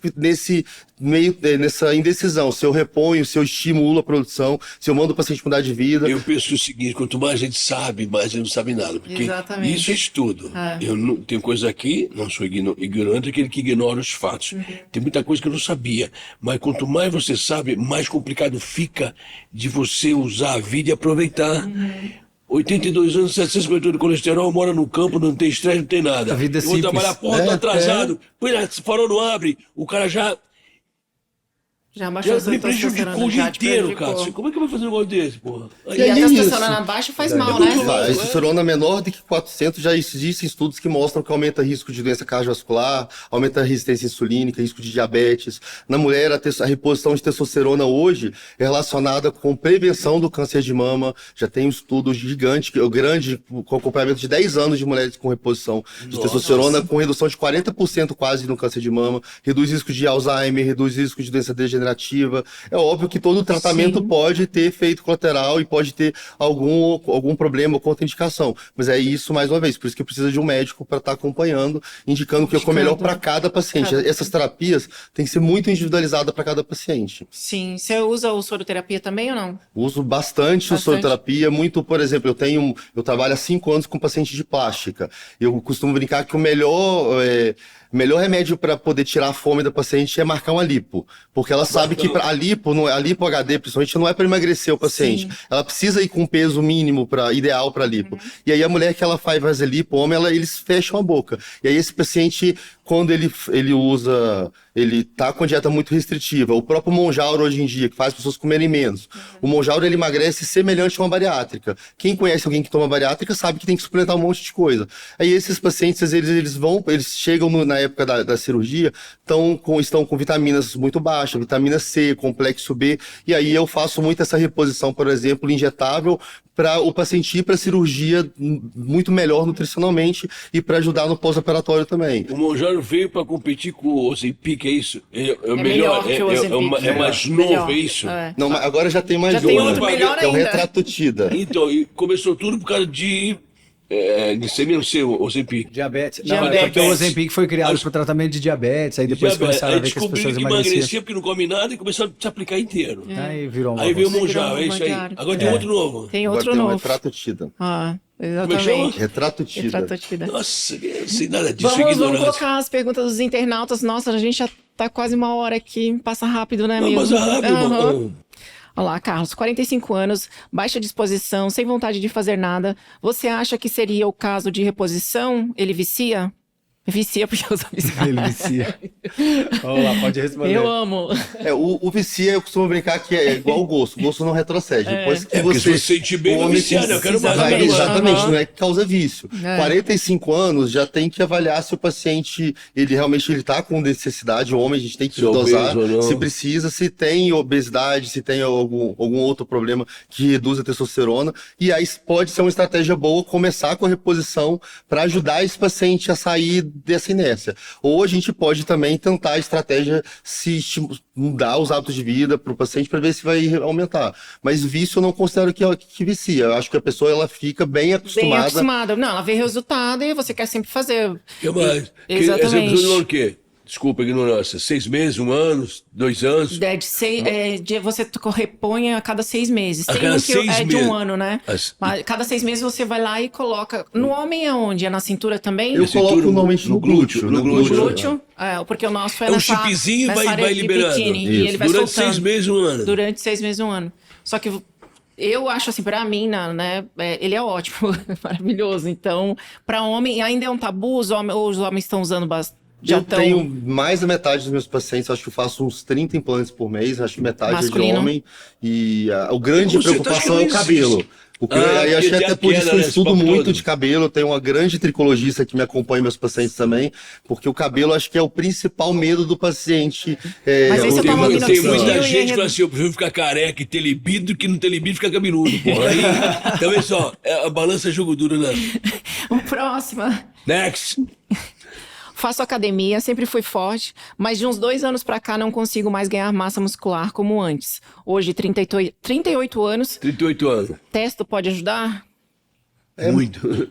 Speaker 4: meio, nessa indecisão. Se eu reponho, se eu estimulo a produção, se eu mando o paciente mudar de vida.
Speaker 3: Eu penso que é o seguinte, quanto mais a gente sabe, mais a gente não sabe nada. Porque
Speaker 1: Exatamente.
Speaker 3: isso é estudo.
Speaker 1: É.
Speaker 3: Eu não, tem coisa aqui, não sou ignorante, aquele que ignora os fatos. Tem muita coisa que eu não sabia. Mas quanto mais você sabe, mais complicado fica de você usar a vida e aproveitar. 82 anos, 750 de colesterol, mora no campo, não tem estresse, não tem nada.
Speaker 2: A vida é
Speaker 3: Eu vou
Speaker 2: simples.
Speaker 3: trabalhar, porra, tô atrasado. Se farol não abre, o cara já
Speaker 1: baixou
Speaker 3: me prejudicou o dia inteiro, cara. Como é que eu vou fazer um negócio desse, porra?
Speaker 1: E a testosterona baixa faz mal, né?
Speaker 4: A testosterona menor do que 400, já existem estudos que mostram que aumenta o risco de doença cardiovascular, aumenta a resistência insulínica, risco de diabetes. Na mulher, a reposição de testosterona hoje é relacionada com prevenção do câncer de mama. Já tem um estudo gigante, grande, com acompanhamento de 10 anos de mulheres com reposição de testosterona, com redução de 40% quase no câncer de mama, reduz risco de Alzheimer, reduz risco de doença degenerativa. É óbvio que todo tratamento pode ter efeito colateral e pode ter algum problema ou contraindicação. Mas é isso, mais uma vez, por isso que precisa de um médico para estar acompanhando, indicando o que é o melhor para cada paciente. Essas terapias têm que ser muito individualizadas para cada paciente.
Speaker 1: Sim. Você usa o soroterapia também ou não?
Speaker 4: Uso bastante o soroterapia, muito, por exemplo, eu trabalho há 5 anos com paciente de plástica. Eu costumo brincar que o melhor remédio para poder tirar a fome da paciente é marcar uma lipo, porque ela sabe que a lipo HD, principalmente, não é para emagrecer o paciente. Sim. Ela precisa ir com um peso mínimo ideal para lipo. E aí a mulher que ela faz fazer lipo, o homem, eles fecham a boca. E aí esse paciente, quando ele tá com dieta muito restritiva, o próprio Mounjaro hoje em dia, que faz as pessoas comerem menos, o Mounjaro ele emagrece semelhante a uma bariátrica. Quem conhece alguém que toma bariátrica sabe que tem que suplementar um monte de coisa. Aí esses pacientes, eles chegam na época da cirurgia, estão com vitaminas muito baixas, vitamina C, complexo B, e aí eu faço muito essa reposição, por exemplo, injetável, para o paciente ir para a cirurgia muito melhor nutricionalmente e para ajudar no pós-operatório também.
Speaker 3: O Mounjaro veio para competir com o Ozempic, é isso? É
Speaker 1: melhor que o Ozempic.
Speaker 3: É mais novo, é isso?
Speaker 4: Não, mas agora já tem mais
Speaker 1: tem outro melhor
Speaker 4: que é o
Speaker 1: ainda.
Speaker 4: Retratotida.
Speaker 3: Então, e começou tudo por causa de glicemia, o Ozempic.
Speaker 2: Diabetes. Não, é porque o Ozempic foi criado para o tratamento de diabetes, aí depois começaram a ver que as pessoas emagreciam.
Speaker 3: Porque não come nada e começaram a se aplicar inteiro.
Speaker 2: Aí virou
Speaker 3: Aí veio o Mounjaro, é isso aí. Agora tem outro novo.
Speaker 1: Tem outro novo.
Speaker 4: Retratotida.
Speaker 1: Exatamente.
Speaker 4: Retratotida.
Speaker 3: Nossa, eu não sei nada disso.
Speaker 1: Vamos colocar as perguntas dos internautas. Nossa, a gente já tá quase 1 hora aqui. Passa rápido, né, amigo?
Speaker 3: Passa rápido, mano.
Speaker 1: Olá, Carlos, 45 anos, baixa disposição, sem vontade de fazer nada. Você acha que seria o caso de reposição? Ele vicia? Vicia porque eu sou viciado.
Speaker 2: Ele vicia. Vamos lá, pode responder.
Speaker 1: Eu amo.
Speaker 4: O vicia, eu costumo brincar que é igual o gosto. O gosto não retrocede. Depois que
Speaker 3: você se sente bem, não vicia, né? Eu quero mais.
Speaker 4: Exatamente, não é que causa vício. 45 anos já tem que avaliar se o paciente, ele realmente está com necessidade. O homem, a gente tem que dosar se precisa, se tem obesidade, se tem algum outro problema que reduz a testosterona. E aí pode ser uma estratégia boa começar com a reposição para ajudar esse paciente a sair dessa inércia. Ou a gente pode também tentar a estratégia mudar os hábitos de vida para o paciente para ver se vai aumentar. Mas vício eu não considero que vicia. Eu acho que a pessoa ela fica bem acostumada.
Speaker 1: Bem acostumada. Não, ela vê resultado e você quer sempre fazer.
Speaker 3: Que mais?
Speaker 1: Exatamente.
Speaker 3: O quê? Desculpa a ignorância. 6 meses, 1 ano, 2 anos?
Speaker 1: Você repõe a cada 6 meses.
Speaker 3: A
Speaker 1: Tem
Speaker 3: cada
Speaker 1: um que
Speaker 3: 6
Speaker 1: é de
Speaker 3: meses.
Speaker 1: 1 ano, né? Mas cada 6 meses você vai lá e coloca. No homem é onde? É na cintura também?
Speaker 4: Eu coloco normalmente no glúteo.
Speaker 1: No glúteo? Porque o nosso é
Speaker 3: um chipzinho e vai liberando.
Speaker 1: Biquíni, e ele vai
Speaker 3: durante
Speaker 1: soltando.
Speaker 3: 6 meses, 1 ano.
Speaker 1: Durante 6 meses, 1 ano. Só que eu acho assim, pra mim, né, ele é ótimo, maravilhoso. Então, pra homem, ainda é um tabu, os homens estão usando bastante.
Speaker 4: Tenho mais da metade dos meus pacientes, acho que eu faço uns 30 implantes por mês, acho que metade
Speaker 1: masculino.
Speaker 4: É de homem. E a grande preocupação é o cabelo. Aí acho que até por isso eu estudo muito de cabelo, eu tenho uma grande tricologista que me acompanha, meus pacientes também, porque o cabelo acho que é o principal medo do paciente.
Speaker 1: Mas aí você toma
Speaker 3: tem muita gente que fala assim, eu prefiro ficar careca e ter libido que não ter libido e ficar cabeludo, porra. Aí, então é só, a balança é jogo duro, né?
Speaker 1: Próxima.
Speaker 3: Next.
Speaker 1: Faço academia, sempre fui forte, mas de uns 2 anos pra cá não consigo mais ganhar massa muscular como antes. Hoje, 38 anos.
Speaker 3: 38 anos.
Speaker 1: Testo pode ajudar?
Speaker 3: Muito.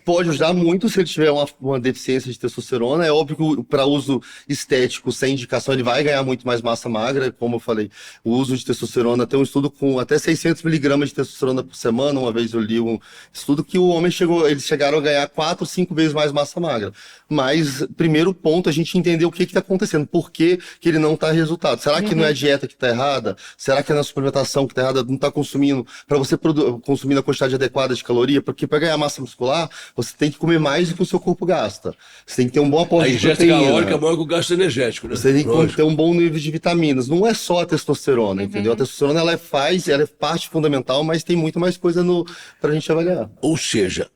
Speaker 4: Pode ajudar muito se ele tiver uma deficiência de testosterona. É óbvio que para uso estético, sem indicação, ele vai ganhar muito mais massa magra. Como eu falei, o uso de testosterona, tem um estudo com até 600 miligramas de testosterona por semana. Uma vez eu li um estudo que o homem eles chegaram a ganhar 4, 5 vezes mais massa magra. Mas, primeiro ponto, a gente entender o que está acontecendo, por que ele não está resultado. Será que não é a dieta que está errada? Será que é na suplementação que está errada? Não está consumindo, para você consumir a quantidade adequada de caloria? Porque para ganhar massa muscular, você tem que comer mais do que o seu corpo gasta. Você tem que ter um bom aporte de proteína.
Speaker 3: A ingesta calórica é maior que o gasto energético, né?
Speaker 4: Você tem que ter um bom nível de vitaminas. Não é só a testosterona, entendeu? A testosterona, ela é parte fundamental, mas tem muito mais coisa pra gente avaliar.
Speaker 3: Ou seja,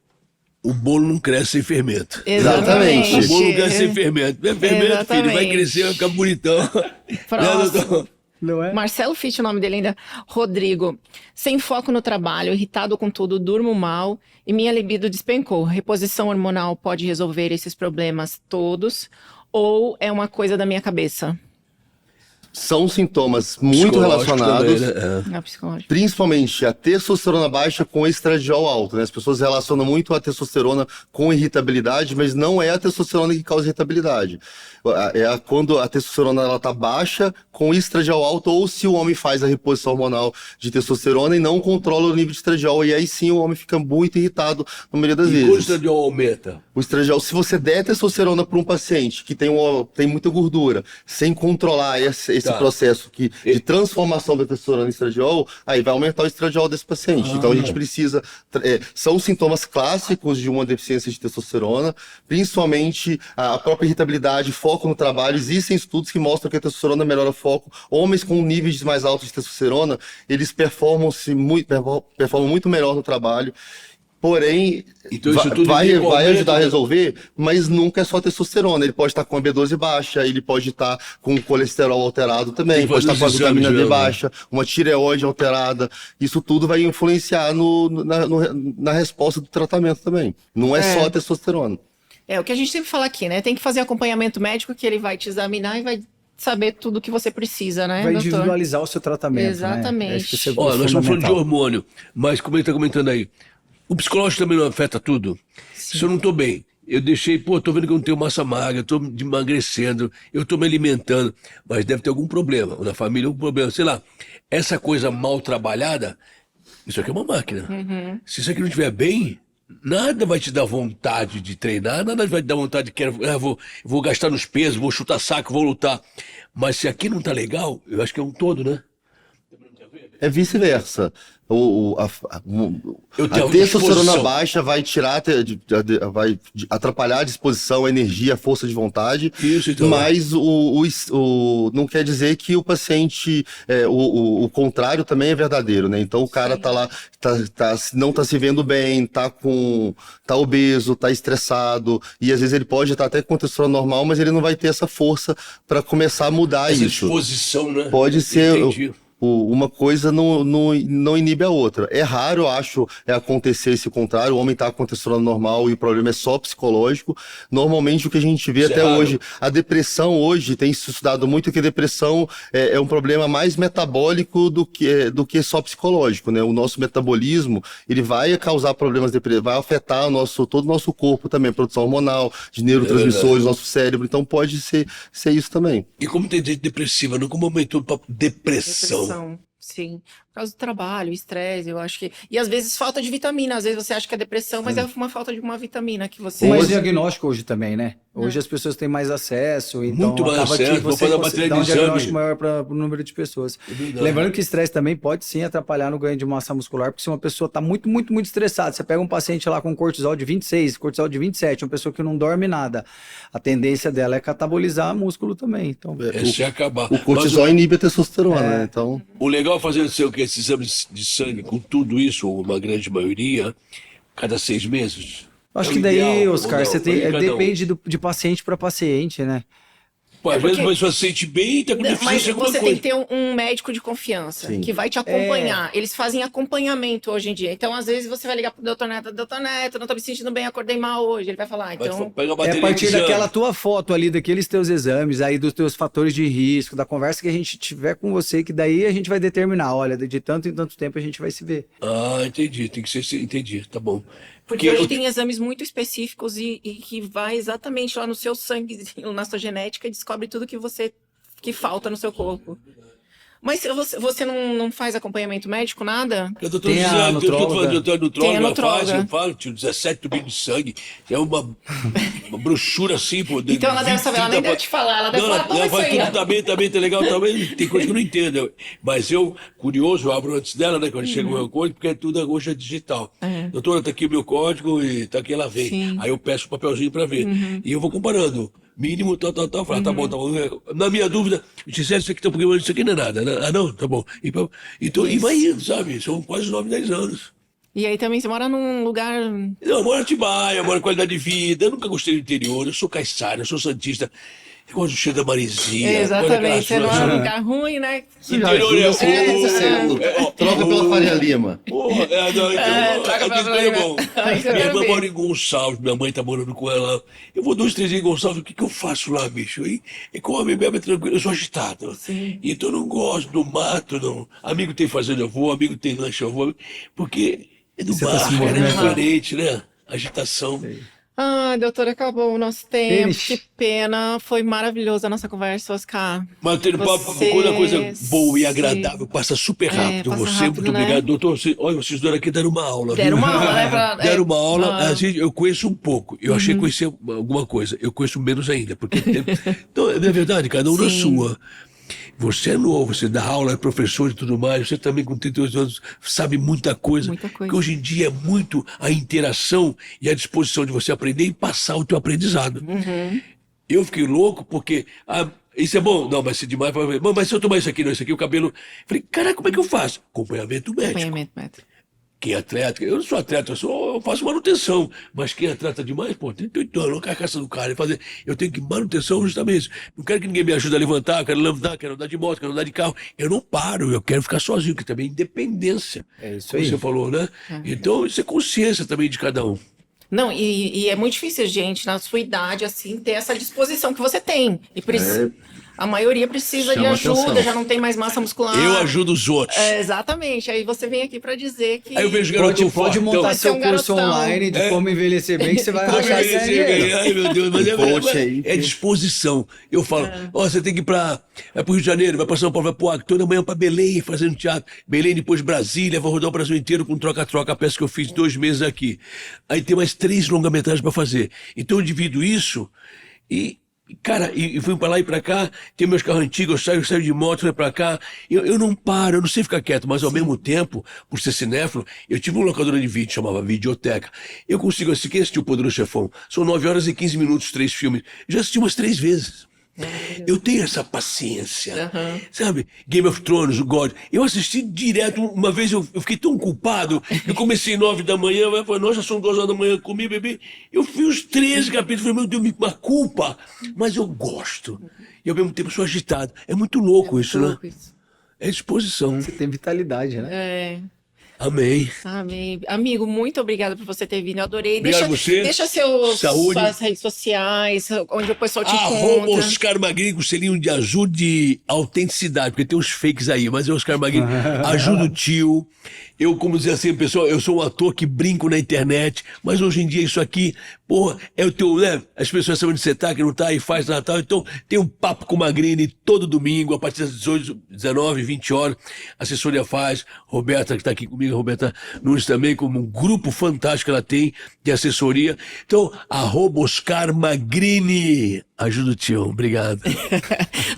Speaker 3: o bolo não cresce sem fermento.
Speaker 1: Exatamente.
Speaker 3: O bolo não cresce sem fermento. É fermento, filho, vai crescer, vai ficar bonitão.
Speaker 1: Próximo.
Speaker 2: Não é?
Speaker 1: Marcelo Fitt, o nome dele ainda. Rodrigo. Sem foco no trabalho, irritado com tudo, durmo mal e minha libido despencou. Reposição hormonal pode resolver esses problemas todos ou é uma coisa da minha cabeça?
Speaker 4: São sintomas muito relacionados,
Speaker 3: também, né?
Speaker 4: Principalmente a testosterona baixa com estradiol alto, né? As pessoas relacionam muito a testosterona com irritabilidade, mas não é a testosterona que causa irritabilidade. Quando a testosterona ela tá baixa com estradiol alto, ou se o homem faz a reposição hormonal de testosterona e não controla o nível de estradiol, e aí sim o homem fica muito irritado na maioria das vezes.
Speaker 3: E quando o estradiol aumenta?
Speaker 4: O estradiol, se você der testosterona para um paciente que tem muita gordura, sem controlar esse processo de transformação da testosterona em estradiol, aí vai aumentar o estradiol desse paciente. Então a gente precisa... são sintomas clássicos de uma deficiência de testosterona, principalmente a própria irritabilidade, foco no trabalho. Existem estudos que mostram que a testosterona melhora o foco. Homens com níveis mais altos de testosterona, eles performam muito melhor no trabalho. Porém,
Speaker 3: então, isso tudo
Speaker 4: vai ajudar a resolver, mas nunca é só testosterona. Ele pode estar com a B12 baixa, ele pode estar com o colesterol alterado também, pode estar com a vitamina D baixa, uma tireoide alterada. Isso tudo vai influenciar na resposta do tratamento também. Não é só a testosterona.
Speaker 1: É o que a gente sempre fala aqui, né? Tem que fazer acompanhamento médico, que ele vai te examinar e vai saber tudo que você precisa, né,
Speaker 2: vai
Speaker 1: doutor?
Speaker 2: individualizar o seu tratamento,
Speaker 1: exatamente.
Speaker 2: Né?
Speaker 3: Olha, nós estamos falando de hormônio, mas como ele está comentando aí, o psicológico também não afeta tudo? Sim. Se eu não estou bem, eu deixei, tô vendo que eu não tenho massa magra, eu tô emagrecendo, eu tô me alimentando, mas deve ter algum problema, ou na família algum problema, sei lá. Essa coisa mal trabalhada, isso aqui é uma máquina. Se isso aqui não estiver bem, nada vai te dar vontade de treinar, nada vai te dar vontade de vou gastar nos pesos, vou chutar saco, vou lutar. Mas se aqui não tá legal, eu acho que é um todo, né?
Speaker 4: É vice-versa. A testosterona baixa vai vai atrapalhar a disposição, a energia, a força de vontade. Isso, então. Mas não quer dizer que o paciente, o contrário também é verdadeiro, né? Então o cara tá lá, não tá se vendo bem, tá obeso, tá estressado, e às vezes ele pode estar até com testosterona normal, mas ele não vai ter essa força para começar a mudar
Speaker 3: essa
Speaker 4: isso.
Speaker 3: Disposição, né?
Speaker 4: Pode ser. Entendi. Uma coisa não inibe a outra. É raro, eu acho, acontecer esse contrário. O homem está com testosterona normal e o problema é só psicológico. Normalmente o que a gente vê até hoje, a depressão hoje, tem se estudado muito que a depressão é um problema mais metabólico do que só psicológico, né? O nosso metabolismo, ele vai causar problemas depressivos, vai afetar todo o nosso corpo também, produção hormonal, de neurotransmissores, nosso cérebro. Então pode ser isso também.
Speaker 3: E como tem gente depressiva, não como aumentou para depressão?
Speaker 1: Sim, por causa do trabalho, estresse, eu acho que... E às vezes falta de vitamina, às vezes você acha que é depressão, mas é uma falta de uma vitamina que você...
Speaker 2: Mais diagnóstico hoje também, né? Hoje as pessoas têm mais acesso, então
Speaker 3: muito mais acesso,
Speaker 2: vou fazer uma bateria de um diagnóstico maior para o número de pessoas. Lembrando que estresse também pode sim atrapalhar no ganho de massa muscular, porque se uma pessoa está muito, muito, muito estressada, você pega um paciente lá com cortisol de 26, cortisol de 27, uma pessoa que não dorme nada, a tendência dela é catabolizar músculo também. Então,
Speaker 3: se acabar.
Speaker 4: O cortisol inibe a testosterona, né? Então...
Speaker 3: O legal é fazer esse exame de sangue com tudo isso, ou uma grande maioria, cada 6 meses.
Speaker 2: Acho que daí, ideal, Oscar, você tem, depende de paciente para paciente, né?
Speaker 3: Pô, às vezes você sente bem, tá com deficiência.
Speaker 1: Mas você tem que ter um médico de confiança, que vai te acompanhar. Eles fazem acompanhamento hoje em dia. Então, às vezes, você vai ligar pro doutor Neto, não tô me sentindo bem, acordei mal hoje. Ele vai falar, então...
Speaker 2: É a partir daquela tua foto ali, daqueles teus exames, aí dos teus fatores de risco, da conversa que a gente tiver com você, que daí a gente vai determinar, olha, de tanto em tanto tempo a gente vai se ver.
Speaker 3: Ah, entendi, tem que ser, entendi, tá bom.
Speaker 1: Porque hoje tem exames muito específicos e que vai exatamente lá no seu sangue, na sua genética, e descobre tudo que falta no seu corpo. Mas você não faz acompanhamento médico, nada?
Speaker 3: Eu tô
Speaker 2: Tem a nutróloga.
Speaker 1: Tem a nutróloga.
Speaker 3: Eu falo, tinha 17 tubinhos de sangue. É uma brochura assim, pô.
Speaker 1: Então ela deve saber, ela nem deve te falar. Ela deve falar,
Speaker 3: ela faz
Speaker 1: isso aí.
Speaker 3: tudo, tá bem, tá legal, também. Tem coisa que eu não entendo. Mas eu, curioso, eu abro antes dela, né, quando chega o meu código, porque tudo hoje é digital. Doutora, tá aqui o meu código e tá aqui, ela vem.
Speaker 1: Sim.
Speaker 3: Aí eu peço o papelzinho pra ver. E eu vou comparando. Mínimo, tal. Fala, tá bom. Na minha dúvida, me disseram isso aqui, porque isso aqui não é nada, né? Ah, não, tá bom. Então, e vai indo, sabe? São quase 9, 10 anos.
Speaker 1: E aí também você mora num lugar...
Speaker 3: Não, eu moro em Atibaia, eu moro em qualidade de vida. Eu nunca gostei do interior, eu sou caiçara, eu sou santista. Eu gosto do cheiro da Marizia.
Speaker 1: Exatamente, você não é um lugar ruim, né?
Speaker 3: Interior é
Speaker 4: Troca pela Faria Lima.
Speaker 1: Troca pela Faria Lima.
Speaker 3: Minha irmã mora em Gonçalves, minha mãe tá morando com ela. Eu vou 2, 3 dias em Gonçalves, o que eu faço lá, bicho? E come mesmo, é tranquilo, eu sou agitado.
Speaker 1: Sim.
Speaker 3: Então eu não gosto do mato, não. Amigo tem fazenda, eu vou, amigo tem lanche, eu vou. Porque é do mar, é diferente, né? Agitação.
Speaker 2: Sim.
Speaker 1: Ah, doutora, acabou o nosso tempo.
Speaker 2: Finish.
Speaker 1: Que pena. Foi maravilhosa a nossa conversa, Oscar.
Speaker 3: Mas tendo papo, quando a coisa boa e agradável passa super rápido.
Speaker 1: passa
Speaker 3: Você,
Speaker 1: rápido,
Speaker 3: muito
Speaker 1: né?
Speaker 3: obrigado. Doutor, olha, vocês dois aqui deram uma aula.
Speaker 1: Deram
Speaker 3: viu?
Speaker 1: uma aula, né?
Speaker 3: Deram uma aula. Assim, eu conheço um pouco. Eu achei que conhecia alguma coisa. Eu conheço menos ainda. Porque então, é verdade, cada um na sua. Você é novo, você dá aula, é professor e tudo mais, você também com 38 anos sabe muita coisa.
Speaker 1: Muita coisa.
Speaker 3: Que hoje em dia é muito a interação e a disposição de você aprender e passar o teu aprendizado. Eu fiquei louco porque... isso é bom? Não, mas se demais... Mas se eu tomar isso aqui, não, isso aqui, o cabelo... Falei, caraca, como é que eu faço? Acompanhamento médico.
Speaker 1: Acompanhamento médico.
Speaker 3: Quem é atleta, eu não sou atleta, eu faço manutenção, mas quem é atleta demais, pô, 38 anos, a carcaça do cara, eu tenho que manutenção justamente isso. Não quero que ninguém me ajude a levantar, quero andar de moto, quero andar de carro. Eu não paro, eu quero ficar sozinho, que também é independência.
Speaker 2: É isso
Speaker 3: Como
Speaker 2: aí.
Speaker 3: você falou, né? Então, isso é consciência também de cada um.
Speaker 1: Não, e é muito difícil, gente, na sua idade, assim, ter essa disposição que você tem. E a maioria precisa de
Speaker 4: Chama
Speaker 1: ajuda,
Speaker 4: atenção.
Speaker 1: já não tem mais massa muscular.
Speaker 3: Eu ajudo os outros.
Speaker 1: Exatamente. Aí você vem aqui pra dizer que...
Speaker 3: Aí eu vejo garoto
Speaker 2: Pode montar
Speaker 3: fortão.
Speaker 2: seu
Speaker 1: um
Speaker 2: curso
Speaker 1: garotão.
Speaker 2: online de como envelhecer bem, que você vai
Speaker 3: Como
Speaker 2: achar
Speaker 3: é esse,
Speaker 2: dinheiro.
Speaker 3: ai, meu Deus, mas
Speaker 4: Coach aí.
Speaker 3: é disposição. Eu falo, você tem que ir vai pro Rio de Janeiro, vai pra São Paulo, vai pro Acre, toda manhã pra Belém, fazendo teatro. Belém, depois Brasília, vou rodar o Brasil inteiro com troca-troca, a peça que eu fiz 2 meses aqui. Aí tem mais 3 longa-metragens pra fazer. Então eu divido isso cara, e fui pra lá e pra cá, tem meus carros antigos, eu saio de moto, saio pra cá, eu não paro, eu não sei ficar quieto, mas ao mesmo tempo, por ser cinéfilo, eu tive uma locadora de vídeo, chamava Videoteca. Eu consigo assistir, quem assistiu o Poderoso Chefão? São 9 horas e 15 minutos, 3 filmes. Já assisti umas 3 vezes. Eu tenho essa paciência, sabe? Game of Thrones, o God. Eu assisti direto, uma vez eu fiquei tão culpado, eu comecei 9 da manhã, nós já são 2 horas da manhã, comi, bebi. Eu fui os 13 capítulos, falei, meu Deus, uma culpa, mas eu gosto. E ao mesmo tempo sou agitado. É muito louco isso, né? É disposição.
Speaker 2: Você tem vitalidade, né?
Speaker 1: É.
Speaker 3: Amém.
Speaker 1: Amém. Amigo, muito obrigada por você ter vindo. Eu adorei.
Speaker 3: Obrigado a você.
Speaker 1: Deixa
Speaker 3: Saúde.
Speaker 1: suas redes sociais, onde o pessoal te
Speaker 3: @Oscar
Speaker 1: encontra.
Speaker 3: Magrini com selinho de azul de autenticidade, porque tem uns fakes aí, mas é Oscar Magrini. Ajuda o tio. Eu, como dizer assim, pessoal, eu sou um ator que brinco na internet, mas hoje em dia isso aqui, porra, é o teu, né? As pessoas sabem onde você tá, que não tá, e faz Natal. Então, tem um papo com o Magrini todo domingo, a partir das 18, 19, 20 horas. A assessoria faz, Roberta, que tá aqui comigo, a Roberta Nunes também, como um grupo fantástico que ela tem de assessoria. Então, @Oscar Magrini. Ajuda o tio, obrigado.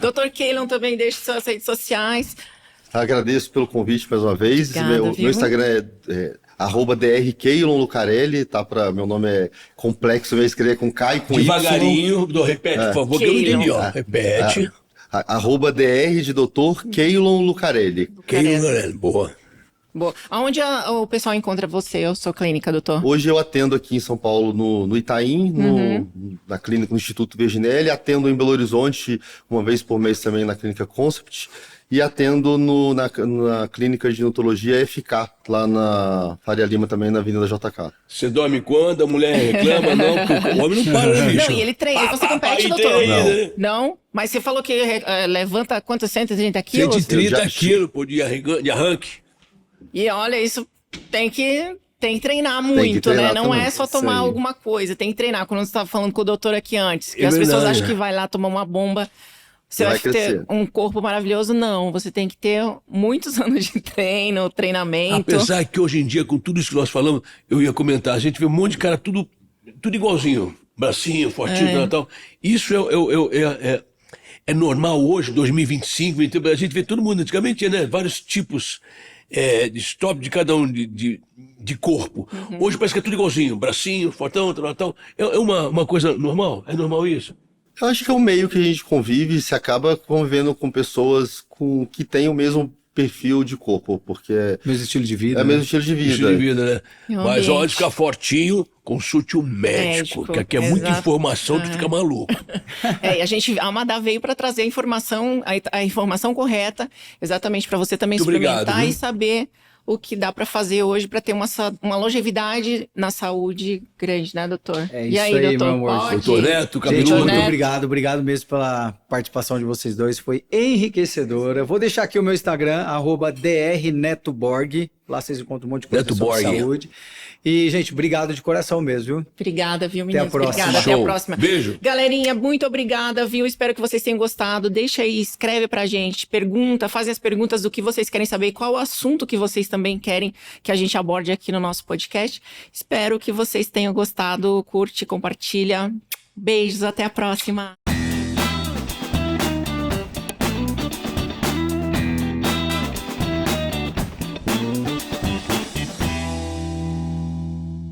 Speaker 1: Dr. Keylon também deixa suas redes sociais.
Speaker 4: Agradeço pelo convite mais uma vez.
Speaker 1: Obrigada,
Speaker 4: Meu Instagram é @drkeylon Lucarelli, meu nome é complexo, eu escrever com K e com
Speaker 3: Devagarinho, repete, por favor, que eu não entendi, ó. Repete.
Speaker 4: @dr de doutor Keylon Lucarelli.
Speaker 3: Keylon Lucarelli, boa.
Speaker 1: Boa. Aonde o pessoal encontra você, a sua clínica, doutor?
Speaker 4: Hoje eu atendo aqui em São Paulo, no Itaim, na clínica do Instituto Virginelli, atendo em Belo Horizonte uma vez por mês também na clínica Concept, e atendo na clínica de ginecologia FK, lá na Faria Lima também, na Avenida JK.
Speaker 3: Você dorme quando? A mulher reclama? Não, porque o homem não para, né, bicho?
Speaker 1: Não, e ele treina. Você compete, doutor?
Speaker 3: Treina.
Speaker 1: Não? Mas você falou que levanta quantos? 130 quilos?
Speaker 3: 130 quilos por dia de arranque.
Speaker 1: E olha, isso tem que Tem que treinar muito,
Speaker 4: treinar
Speaker 1: né? Não
Speaker 4: também.
Speaker 1: é só tomar
Speaker 2: Isso aí.
Speaker 1: alguma coisa, tem que treinar. Quando você estava falando com o doutor aqui antes, que
Speaker 3: É
Speaker 1: as pessoas
Speaker 3: verdade.
Speaker 1: acham que vai lá tomar uma bomba, você vai
Speaker 4: Vai
Speaker 1: ter
Speaker 4: crescer.
Speaker 1: um corpo maravilhoso. Não, você tem que ter muitos anos de treino, treinamento.
Speaker 3: Apesar que hoje em dia, com tudo isso que nós falamos, eu ia comentar, a gente vê um monte de cara tudo igualzinho. Bracinho, fortinho, tal. Isso é normal hoje, 2025, a gente vê todo mundo. Antigamente tinha, né, vários tipos de stop de cada um de corpo. Hoje parece que é tudo igualzinho. Bracinho, fortão, tal. É uma coisa normal? É normal isso?
Speaker 4: Eu acho que é um meio que a gente convive, se acaba convivendo com pessoas que têm o mesmo perfil de corpo, porque
Speaker 2: Mesmo estilo de vida.
Speaker 4: é o
Speaker 2: né?
Speaker 4: mesmo estilo de vida.
Speaker 3: Estilo de vida, né?
Speaker 1: É um
Speaker 3: Mas, ó, antes
Speaker 1: ambiente.
Speaker 3: de ficar fortinho, consulte o médico,
Speaker 1: Médico,
Speaker 3: que aqui é muita
Speaker 1: exato.
Speaker 3: informação, tu fica maluco.
Speaker 1: E a Amadá veio para trazer a informação correta, exatamente para você também
Speaker 3: Muito
Speaker 1: experimentar
Speaker 3: obrigado, viu?
Speaker 1: e saber o que dá para fazer hoje para ter uma longevidade na saúde grande, né, doutor?
Speaker 2: É
Speaker 1: E
Speaker 2: isso
Speaker 1: aí,
Speaker 2: aí,
Speaker 1: doutor?
Speaker 2: meu amor.
Speaker 1: Pode?
Speaker 3: Doutor Neto,
Speaker 2: Gente,
Speaker 3: cabeludo.
Speaker 2: muito
Speaker 1: Neto.
Speaker 2: obrigado mesmo pela participação de vocês dois, foi enriquecedora. Vou deixar aqui o meu Instagram, @drnetoborg, lá vocês encontram um monte de coisa
Speaker 3: Neto
Speaker 2: sobre
Speaker 3: Borg.
Speaker 2: saúde. E, gente, obrigado de coração mesmo, viu?
Speaker 1: Obrigada, viu,
Speaker 2: a
Speaker 1: meninos?
Speaker 2: próxima.
Speaker 1: Obrigada, até a
Speaker 3: Show.
Speaker 1: próxima.
Speaker 3: Beijo.
Speaker 1: Galerinha, muito obrigada, viu? Espero que vocês tenham gostado. Deixa aí, escreve pra gente, pergunta, faz as perguntas do que vocês querem saber, qual o assunto que vocês também querem que a gente aborde aqui no nosso podcast. Espero que vocês tenham gostado. Curte, compartilha. Beijos, até a próxima.